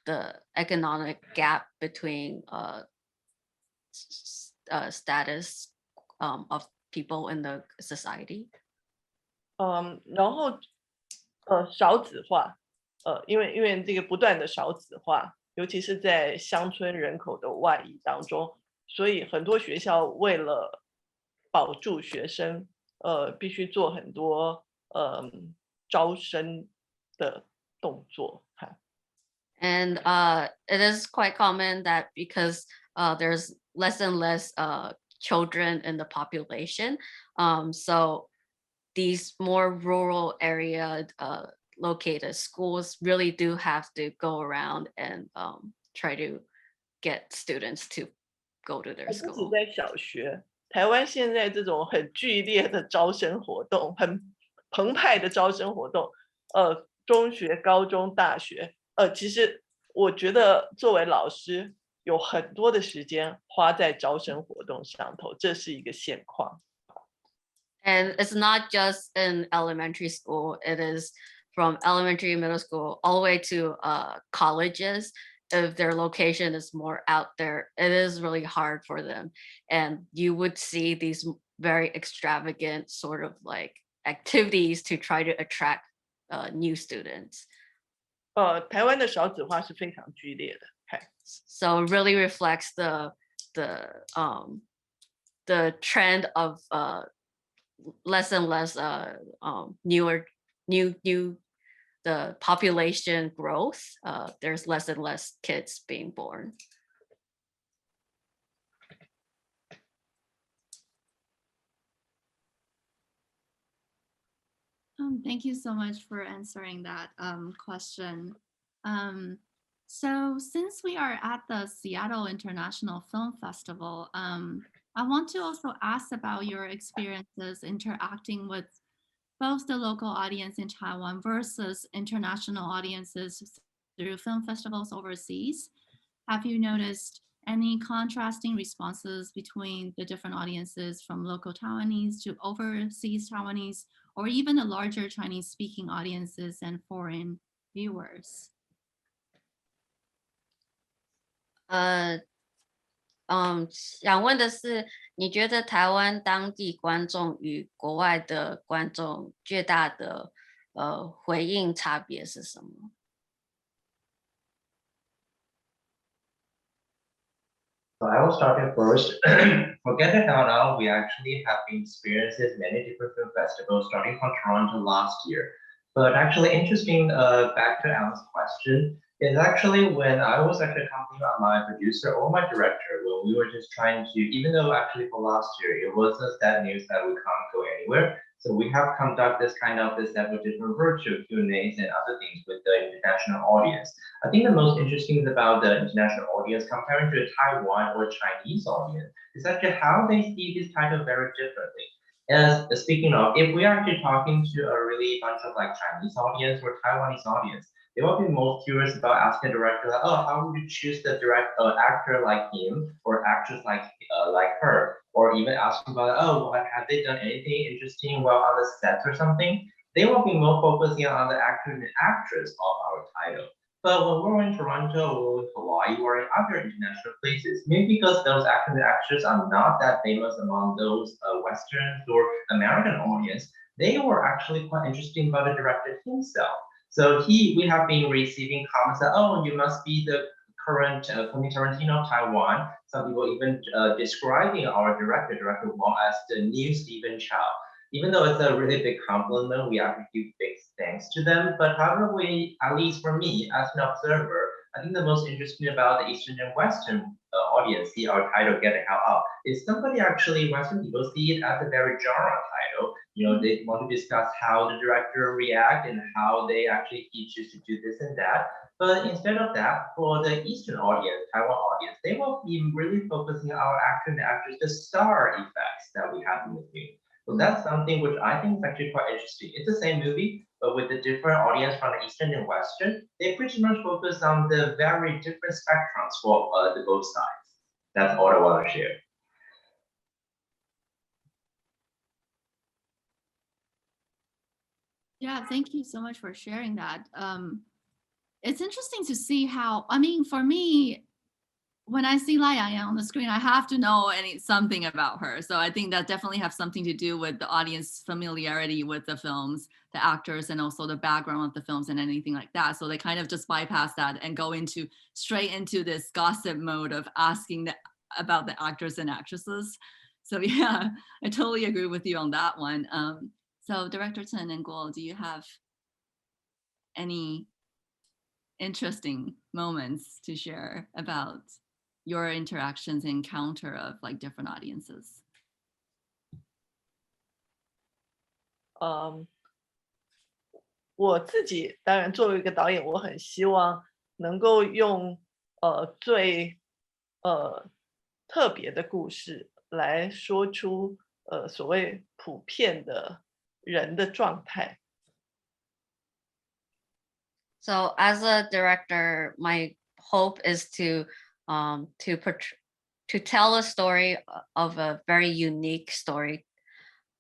the economic gap between status of people in the society. 然后少子化，因为这个不断的少子化，尤其是在乡村人口的外移当中，所以很多学校为了保住学生，必须做很多招生的动作。And it is quite common that because there's less and less children in the population, so these more rural area located schools really do have to go around and try to get students to go to their school. 不止在小学，台湾现在这种很剧烈的招生活动，很澎湃的招生活动，中学、高中、大学，其实我觉得作为老师有很多的时间花在招生活动上头，这是一个现况。And it's not just in elementary school, it is from elementary, middle school, all the way to colleges. If their location is more out there, it is really hard for them. And you would see these very extravagant sort of like activities to try to attract new students. 台湾的少子化是非常剧烈的。So it really reflects the trend of less and less the population growth. There's less and less kids being born. Thank you so much for answering that question. So since we are at the Seattle International Film Festival, I want to also ask about your experiences interacting with both the local audience in Taiwan versus international audiences through film festivals overseas. Have you noticed any contrasting responses between the different audiences from local Taiwanese to overseas Taiwanese, or even the larger Chinese speaking audiences and foreign viewers? 想问的是，你觉得台湾当地观众与国外的观众最大的回应差别是什么？ So I will start it first. For Get It Out Now, we actually have been experiencing many different film festivals starting from Toronto last year. But actually interesting, back to Alan's question, is actually when I was actually talking about my producer or my director, when we were just trying to, even though actually for last year, it was a sad news that we can't go anywhere. So we have conducted this several different virtual Q&As and other things with the international audience. I think the most interesting thing about the international audience comparing to a Taiwan or Chinese audience is actually how they see this title very differently. As speaking of, if we are actually talking to a really bunch of like Chinese audience or Taiwanese audience, they will be most curious about asking the director, like, oh, how would you choose the actor like him or actress like her, or even asking about, oh, have they done anything interesting while on the set or something? They will be more focusing on the actor and actress of our title. But when we're in Toronto or in Hawaii or in other international places, maybe because those actors and actors are not that famous among those Western or American audience, they were actually quite interesting about the director himself. So we have been receiving comments that, oh, you must be the current Quentin Tarantino of Taiwan. Some people even describing our director Wong, as the new Stephen Chow. Even though it's a really big compliment, we have to give big thanks to them. But however, at least for me, as an observer, I think the most interesting about the Eastern and Western audience see our title Get It Out is somebody actually, Western people see it as a very genre title. You know, they want to discuss how the director react and how they actually choose to do this and that. But instead of that, for the Eastern audience, Taiwan audience, they will be really focusing on our actor and actors, the star effects that we have in the film. So that's something which I think is actually quite interesting. It's the same movie, but with a different audience from the Eastern and Western, they pretty much focus on the very different spectrums for the both sides. That's all I want to share. Yeah, thank you so much for sharing that. It's interesting to see how, I mean, for me, when I see Lai Yang on the screen, I have to know something about her. So I think that definitely have something to do with the audience familiarity with the films, the actors, and also the background of the films and anything like that. So they kind of just bypass that and go straight into this gossip mode of asking about the actors and actresses. So yeah, I totally agree with you on that one. So Director Chen and Guo, do you have any interesting moments to share about your interactions and encounter of like different audiences? 我自己当然作为一个导演，我很希望能够用最特别的故事来说出所谓普遍的人的状态。So as a director, my hope is to tell a story of a very unique story,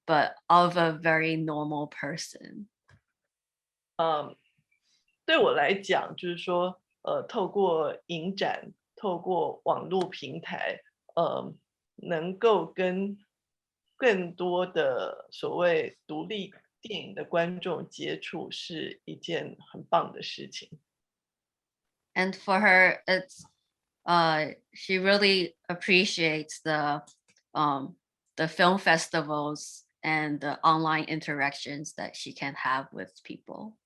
but of a very normal person. 对我来讲，就是说，透过影展，透过网络平台，能够跟更多的所谓独立电影的观众接触，是一件很棒的事情。And for her, it's she really appreciates the film festivals and the online interactions that she can have with people.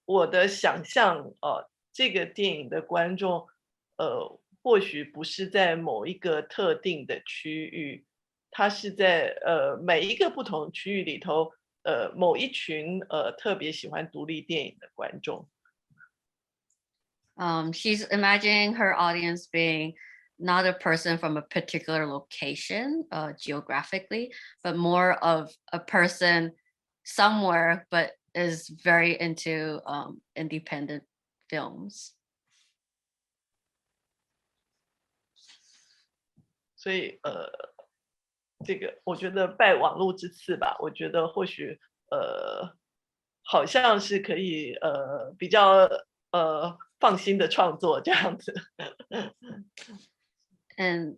我的想象，这个电影的观众，或许不是在某一个特定的区域，它是在每一个不同区域里头，某一群特别喜欢独立电影的观众。She's imagining her audience being not a person from a particular location geographically, but more of a person somewhere, but is very into independent films. 所以这个我觉得拜网络之赐吧，我觉得或许好像是可以比较放心的创作这样子。And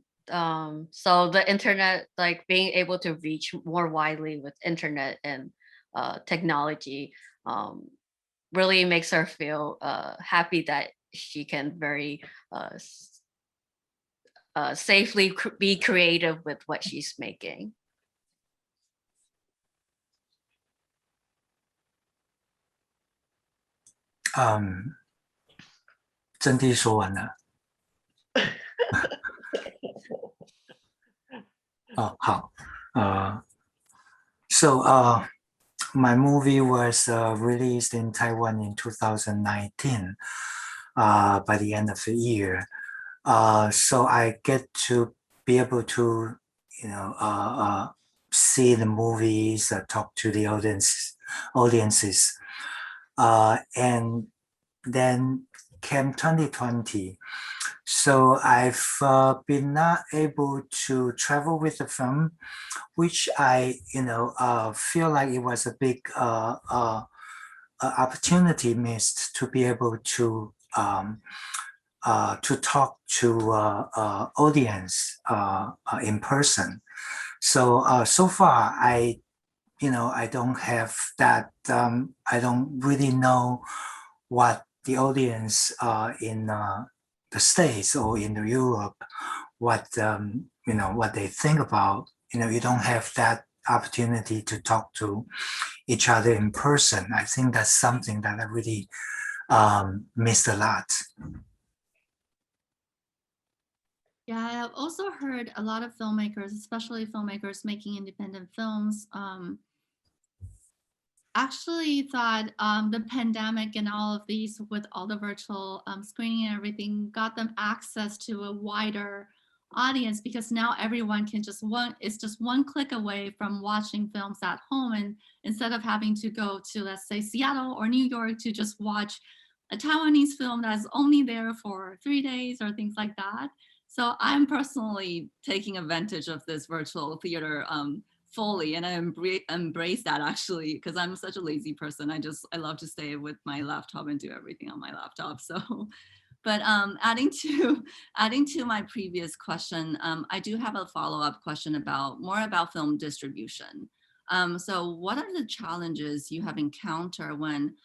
so the internet, like being able to reach more widely with internet and technology, really makes her feel happy that she can very safely be creative with what she's making. 真谛说完了。哦，好，So my movie was released in Taiwan in 2019 by the end of the year. So I get to be able to, see the movies, talk to the audiences. And then came 2020. So I've been not able to travel with the film, which I, feel like it was a big opportunity missed to be able to talk to audience in person. So so far I don't have that. I don't really know what the audience in the States or in Europe, what what they think about. You don't have that opportunity to talk to each other in person. I think that's something that I really missed a lot. Yeah, I've also heard a lot of filmmakers, especially filmmakers making independent films, actually thought the pandemic and all of these with all the virtual screening and everything got them access to a wider audience, because now everyone can just one click away from watching films at home, and instead of having to go to, let's say, Seattle or New York to just watch a Taiwanese film that's only there for 3 days or things like that. So I'm personally taking advantage of this virtual theater fully, and I embrace that, actually, because I'm such a lazy person. I love to stay with my laptop and do everything on my laptop. So, but adding to my previous question, I do have a follow-up question more about film distribution. So what are the challenges you have encountered when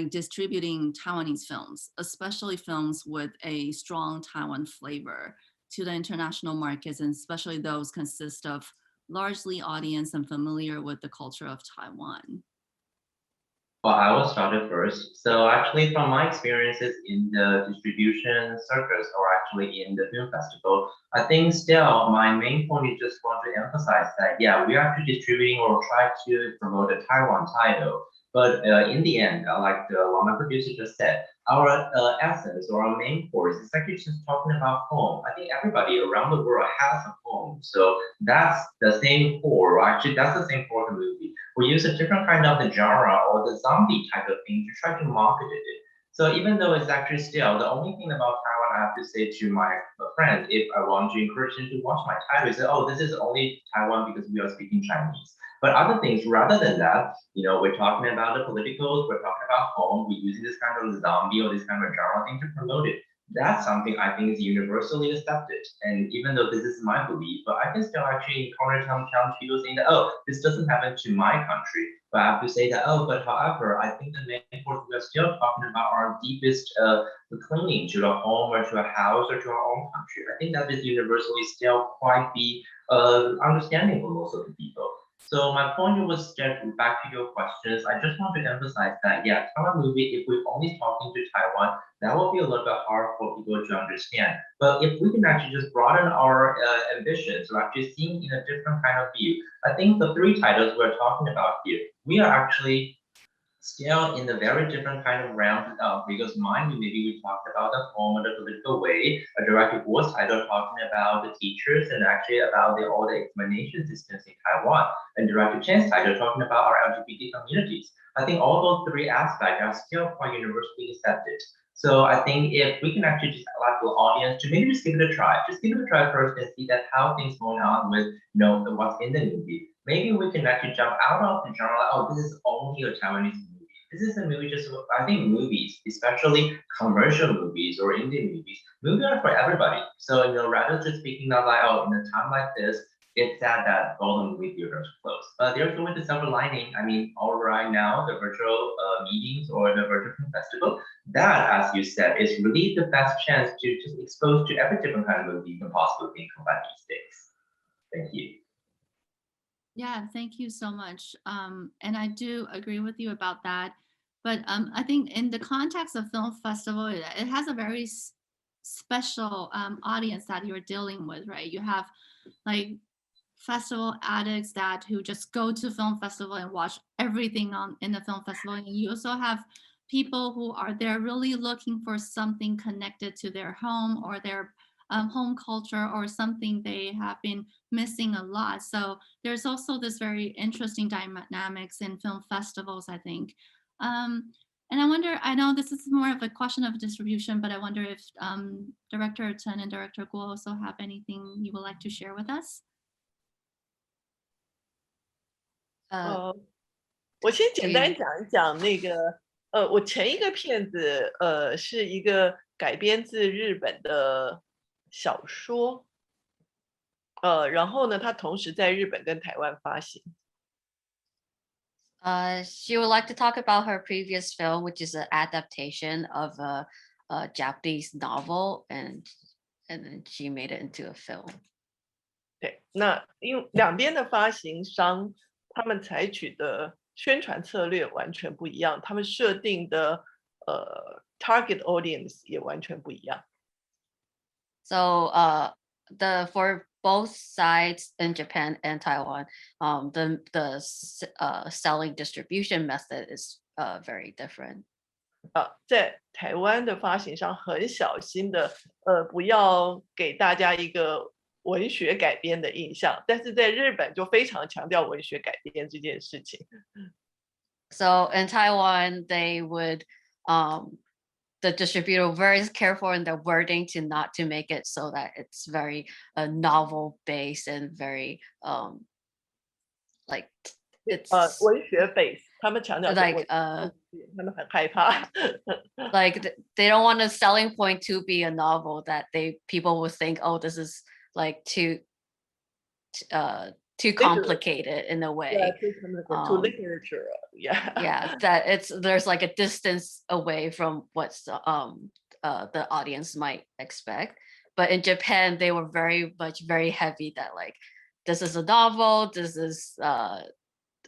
distributing Taiwanese films, especially films with a strong Taiwan flavor, to the international markets, and especially those consist of largely audience and familiar with the culture of Taiwan? Well, I will start it first. So actually, from my experiences in the distribution circus, or actually in the film festival, I think still my main point is just want to emphasize that, yeah, we are actually distributing or try to promote a Taiwan title. But in the end, like what my producer just said, our essence or our main course is actually just talking about home. I think everybody around the world has a home. So that's the same core, or actually that's the same core of the movie. We use a different kind of the genre or the zombie type of thing to try to market it. So even though it's actually still the only thing about Taiwan I have to say to my friend, if I want to encourage them to watch my title, is that, oh, this is only Taiwan because we are speaking Chinese. But other things, rather than that, we're talking about the politicals, we're talking about home, we're using this kind of zombie or this kind of genre thing to promote it. That's something I think is universally accepted. And even though this is my belief, but I can still actually encounter some people saying that, oh, this doesn't happen to my country. But I have to say that, oh, but however, I think the main point we are still talking about our deepest clinging to the home or to a house or to our own country. I think that is universally still quite the understanding for most of the people. So my point was just back to your questions. I just want to emphasize that, yeah, Taiwan movie, if we're only talking to Taiwan, that will be a little bit hard for people to understand. But if we can actually just broaden our ambitions, or actually seeing in a different kind of view, I think the 3 titles we're talking about here, we are actually still in a very different kind of realm, because mine, maybe we talked about the home or the political way, a director was title talking about the teachers and actually about all the explanation systems in Taiwan, and director Chen's title talking about our LGBT communities. I think all those 3 aspects are still quite universally accepted. So I think if we can actually just allow the audience to maybe just give it a try, first and see that how things going on with what's in the movie. Maybe we can actually jump out of the genre. Oh, this is only a Taiwanese movie. this is a movie just, I think movies, especially commercial movies or indie movies, movies are for everybody. So, you know, rather than speaking of like, oh, in a time like this, it's sad that all the movie theaters are closed. But there's always a silver lining. I mean, all right now, the virtual meetings or the virtual film festival, that, as you said, is really the best chance to just expose to every different kind of movie you can possibly think about these days. Thank you. Yeah, thank you so much. And I do agree with you about that. But I think in the context of film festival, it has a very special audience that you're dealing with, right? You have like festival addicts who just go to film festival and watch everything in the film festival. And you also have people who are there really looking for something connected to their home or their home culture or something they have been missing a lot. So there's also this very interesting dynamics in film festivals, I think. And I wonder, I know this is more of a question of distribution, but I wonder if Director Chen and Director Kuo also have anything you would like to share with us? 我先简单讲一讲那个，我前一个片子，是一个改编自日本的小说，然后呢，它同时在日本跟台湾发行。She would like to talk about her previous film, which is an adaptation of a Japanese novel, and then she made it into a film. 对，那因为两边的发行商，他们采取的宣传策略完全不一样，他们设定的target audience 也完全不一样。So for both sides in Japan and Taiwan, the selling distribution method is very different. 在台湾的发行商很小心的，不要给大家一个文学改编的印象，但是在日本就非常强调文学改编这件事情。So in Taiwan, they would the distributor very careful in their wording not to make it so that it's very novel based and very like it's 文学 base， 他们强调 like 他们很害怕。like they don't want the selling point to be a novel that people will think, oh, this is like too complicated in a way. Yeah, to literature. Yeah. Yeah, that there's like a distance away from what the audience might expect. But in Japan, they were very heavy that like this is a novel, this is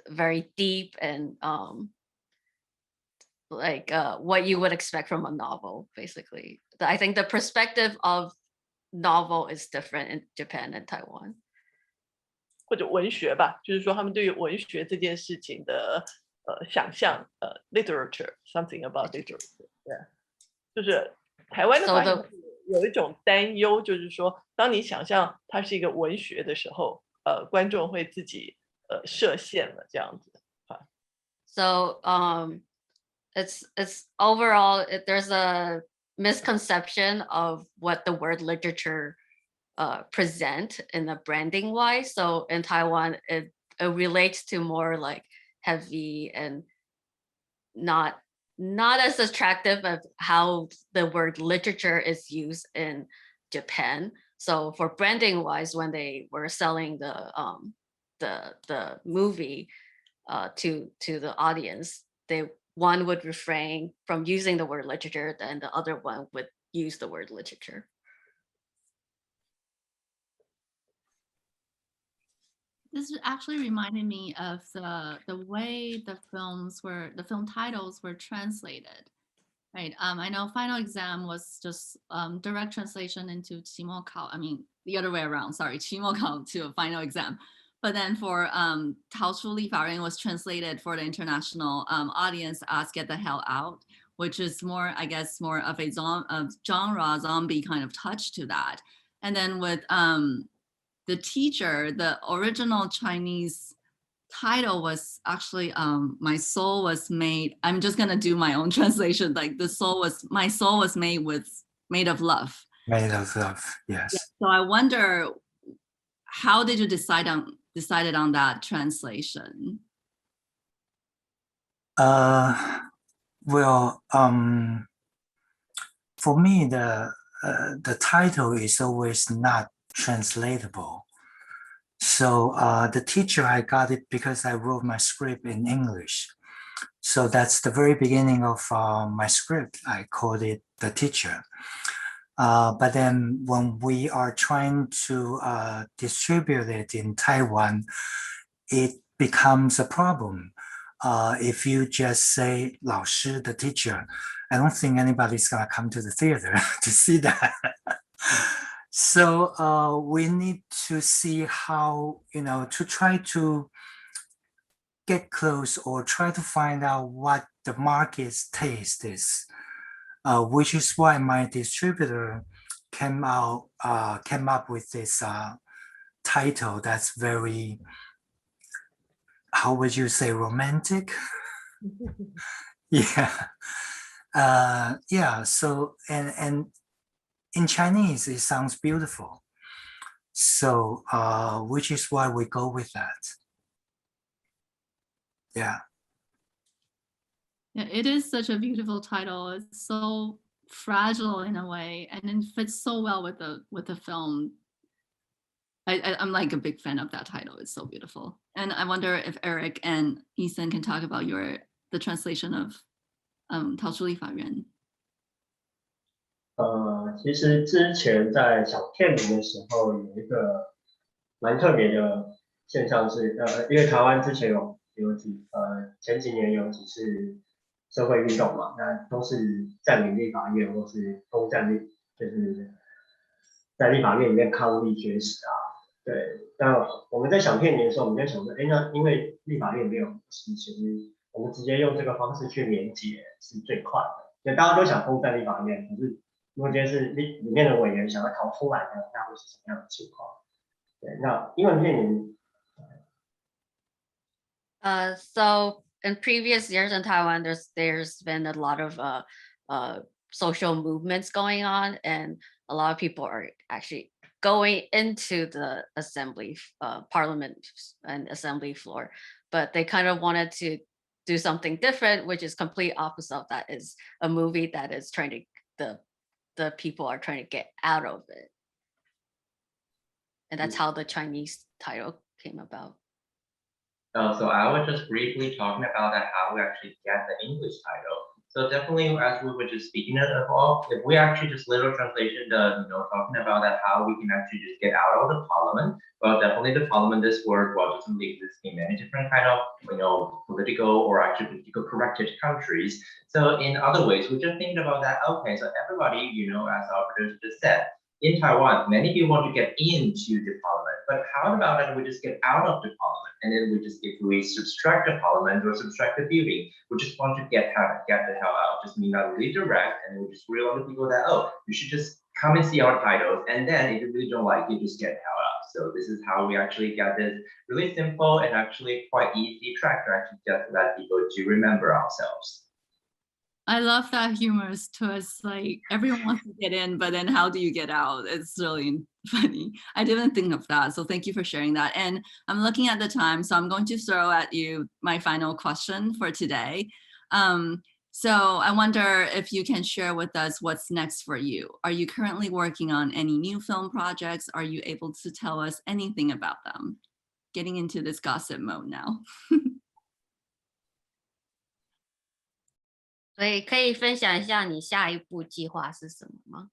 very deep and like what you would expect from a novel, basically. I think the perspective of novel is different in Japan and Taiwan. 或者文学吧，就是说他们对于文学这件事情的想象，literature something about literature， yeah， 就是台湾的发行有一种担忧，就是说当你想象它是一个文学的时候，观众会自己设限了这样子。So it's overall there's a misconception of what the word literature present in the branding wise. So in Taiwan, it relates to more like heavy and not as attractive as how the word literature is used in Japan. So for branding wise, when they were selling the movie to the audience, one would refrain from using the word literature, then the other one would use the word literature. This actually reminded me of the way the film titles were translated, right? I know Final Exam was just direct translation into 期末考. I mean, the other way around. Sorry, 期末考 to a final exam. But then for 逃出立法院 was translated for the international audience as Get the Hell Out, which is more, I guess, more of a genre zombie kind of touch to that. And then with The Teacher, the original Chinese title was actually My Soul Was Made. I'm just gonna do my own translation. Like my soul was made of love. Made of love, yes. Yeah, so I wonder, how did you decided on that translation? Well, for me, the title is always not translatable. So the teacher, I got it because I wrote my script in English. So that's the very beginning of my script. I called it The Teacher. But then when we are trying to distribute it in Taiwan, it becomes a problem. If you just say 老师, the teacher, I don't think anybody's gonna come to the theater to see that. So we need to see how, to try to get close or try to find out what the market's taste is, which is why my distributor came up with this title that's very, how would you say, romantic? Yeah. Yeah, so, and in Chinese, it sounds beautiful. So, which is why we go with that. Yeah. Yeah, it is such a beautiful title. It's so fragile in a way, and it fits so well with the film. I'm like a big fan of that title. It's so beautiful. And I wonder if Eric and Yi-Sen can talk about the translation of 逃出立法院. 其实之前在小片名的时候，有一个蛮特别的现象是，因为台湾之前前几年有几次社会运动嘛，那都是占领立法院或是攻占就是在立法院里面抗议绝食啊。对，那我们在想片名的时候，我们就想说，那因为立法院没有其实我们直接用这个方式去连结是最快的。所以大家都想攻占立法院，可是如果今天是里面的委员想要逃出来的，那会是什么样的情况？对，那英文片名。So in previous years in Taiwan, there's been a lot of social movements going on, and a lot of people are actually going into the assembly, parliament and assembly floor, but they kind of wanted to do something different, which is complete opposite of that. Is a movie that is trying to the people are trying to get out of it, and that's how the Chinese title came about. So I was just briefly talking about how we actually get the English title. So definitely, as we were just speaking about, if we actually just literal translation, talking about how we can actually just get out of the parliament. Well, definitely the parliament, this word, doesn't exist in many different kind of, political or actually political corrected countries. So in other ways, we just think about that. Okay, so everybody, as our producer just said, in Taiwan, many people want to get into the parliament, but how about that we just get out of the parliament, and then if we subtract the parliament or subtract the building, we just want to get the hell out. Just mean that really direct, and we just really want people that, you should just come and see our titles, and then if you really don't like it, just get the hell out. So this is how we actually get this really simple and actually quite easy track to actually just let people to remember ourselves. I love that humorous twist. Like everyone wants to get in, but then how do you get out? It's really funny. I didn't think of that. So thank you for sharing that. And I'm looking at the time, so I'm going to throw at you my final question for today. So I wonder if you can share with us what's next for you. Are you currently working on any new film projects? Are you able to tell us anything about them? Getting into this gossip mode now. 所以可以分享一下你下一步计划是什么吗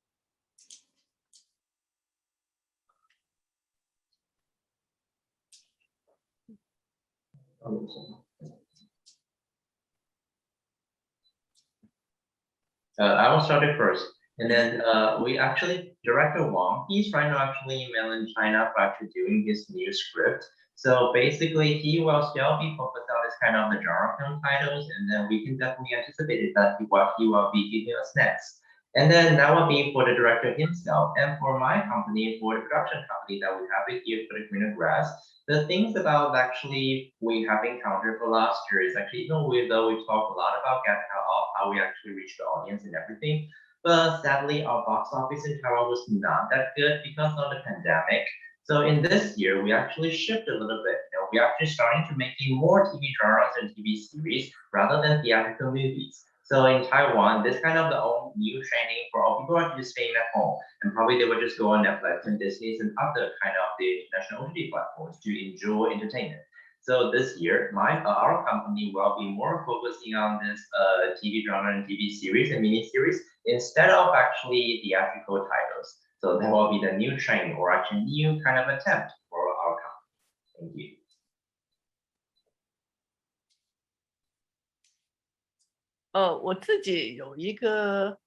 ？I will start it first. And then we actually, Director Wang, he's right now actually in mainland China for actually doing his new script. So basically, he will still be focused on this kind of the genre film titles, and then we can definitely anticipate that what he will be giving us next. And then that will be for the director himself, and for my company, for the production company that we have here for the Greener Grass. The things about actually we have encountered for last year is actually, even though we talk a lot about how we actually reach the audience and everything, but sadly our box office in Taiwan was not that good because of the pandemic. So in this year, we actually shifted a little bit. We are actually starting to making more TV dramas and TV series rather than theatrical movies. So in Taiwan, this kind of the own new training for all people are just staying at home, and probably they would just go on Netflix and Disney and other kind of the international OTT platforms to enjoy entertainment. So this year, our company will be more focusing on this TV drama and TV series and mini series instead of actually theatrical titles. So that will be the new trend or actually new kind of attempt for our company. Thank you. 我自己有一个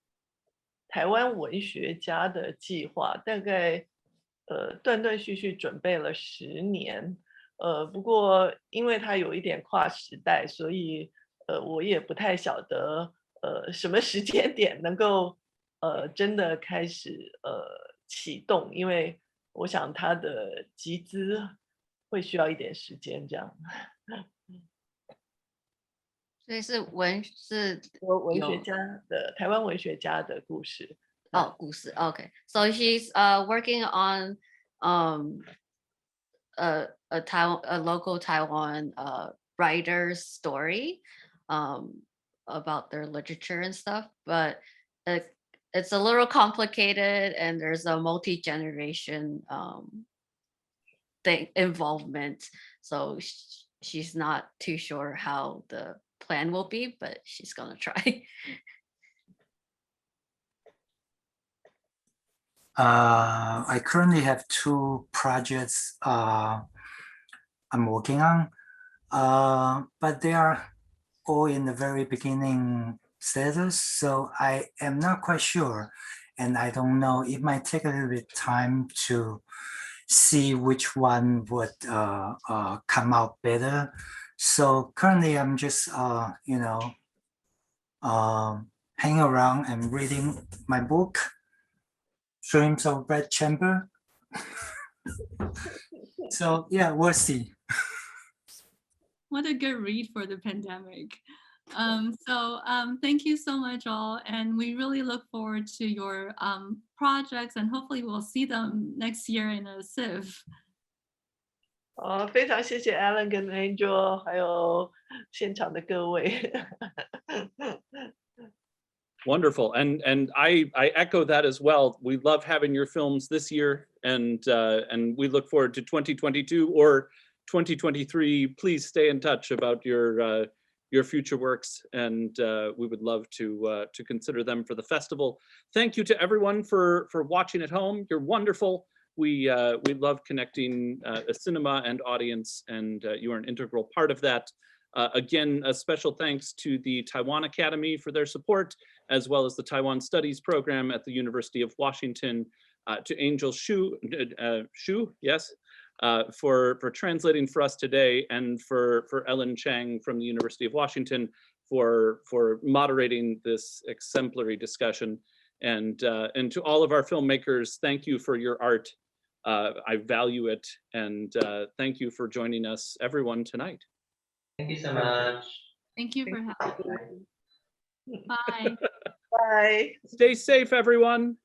台湾文学家的计划，大概断断续续准备了10年，不过因为它有一点跨时代，所以我也不太晓得什么时间点能够真的开始启动，因为我想它的集资会需要一点时间这样。所以是文学家的台湾文学家的故事。哦，故事。Okay, so she's working on a local Taiwan writer's story about their literature and stuff, but it's a little complicated and there's a multi-generation involvement, so she's not too sure how the plan will be, but she's gonna try. I currently have 2 projects I'm working on, but they are all in the very beginning status, so I am not quite sure, and I don't know, it might take a little bit time to see which one would come out better. So currently I'm just hanging around and reading my book, Dreams of Red Chamber. So yeah, we'll see. What a good read for the pandemic. Thank you so much all, and we really look forward to your projects, and hopefully we'll see them next year in a SIFF. 非常谢谢 Alan 跟 Angel 还有现场的各位。Wonderful, and I echo that as well. We love having your films this year, and we look forward to 2022 or 2023. Please stay in touch about your future works, and we would love to consider them for the festival. Thank you to everyone for watching at home. You're wonderful. We love connecting a cinema and audience, and you are an integral part of that. Again, a special thanks to the Taiwan Academy for their support, as well as the Taiwan Studies Program at the University of Washington, to Angel Chou, yes, for translating for us today, and for Ellen Chang from the University of Washington for moderating this exemplary discussion. And to all of our filmmakers, thank you for your art. I value it, and thank you for joining us, everyone, tonight. Thank you so much. Thank you for having me. Bye. Bye. Stay safe, everyone.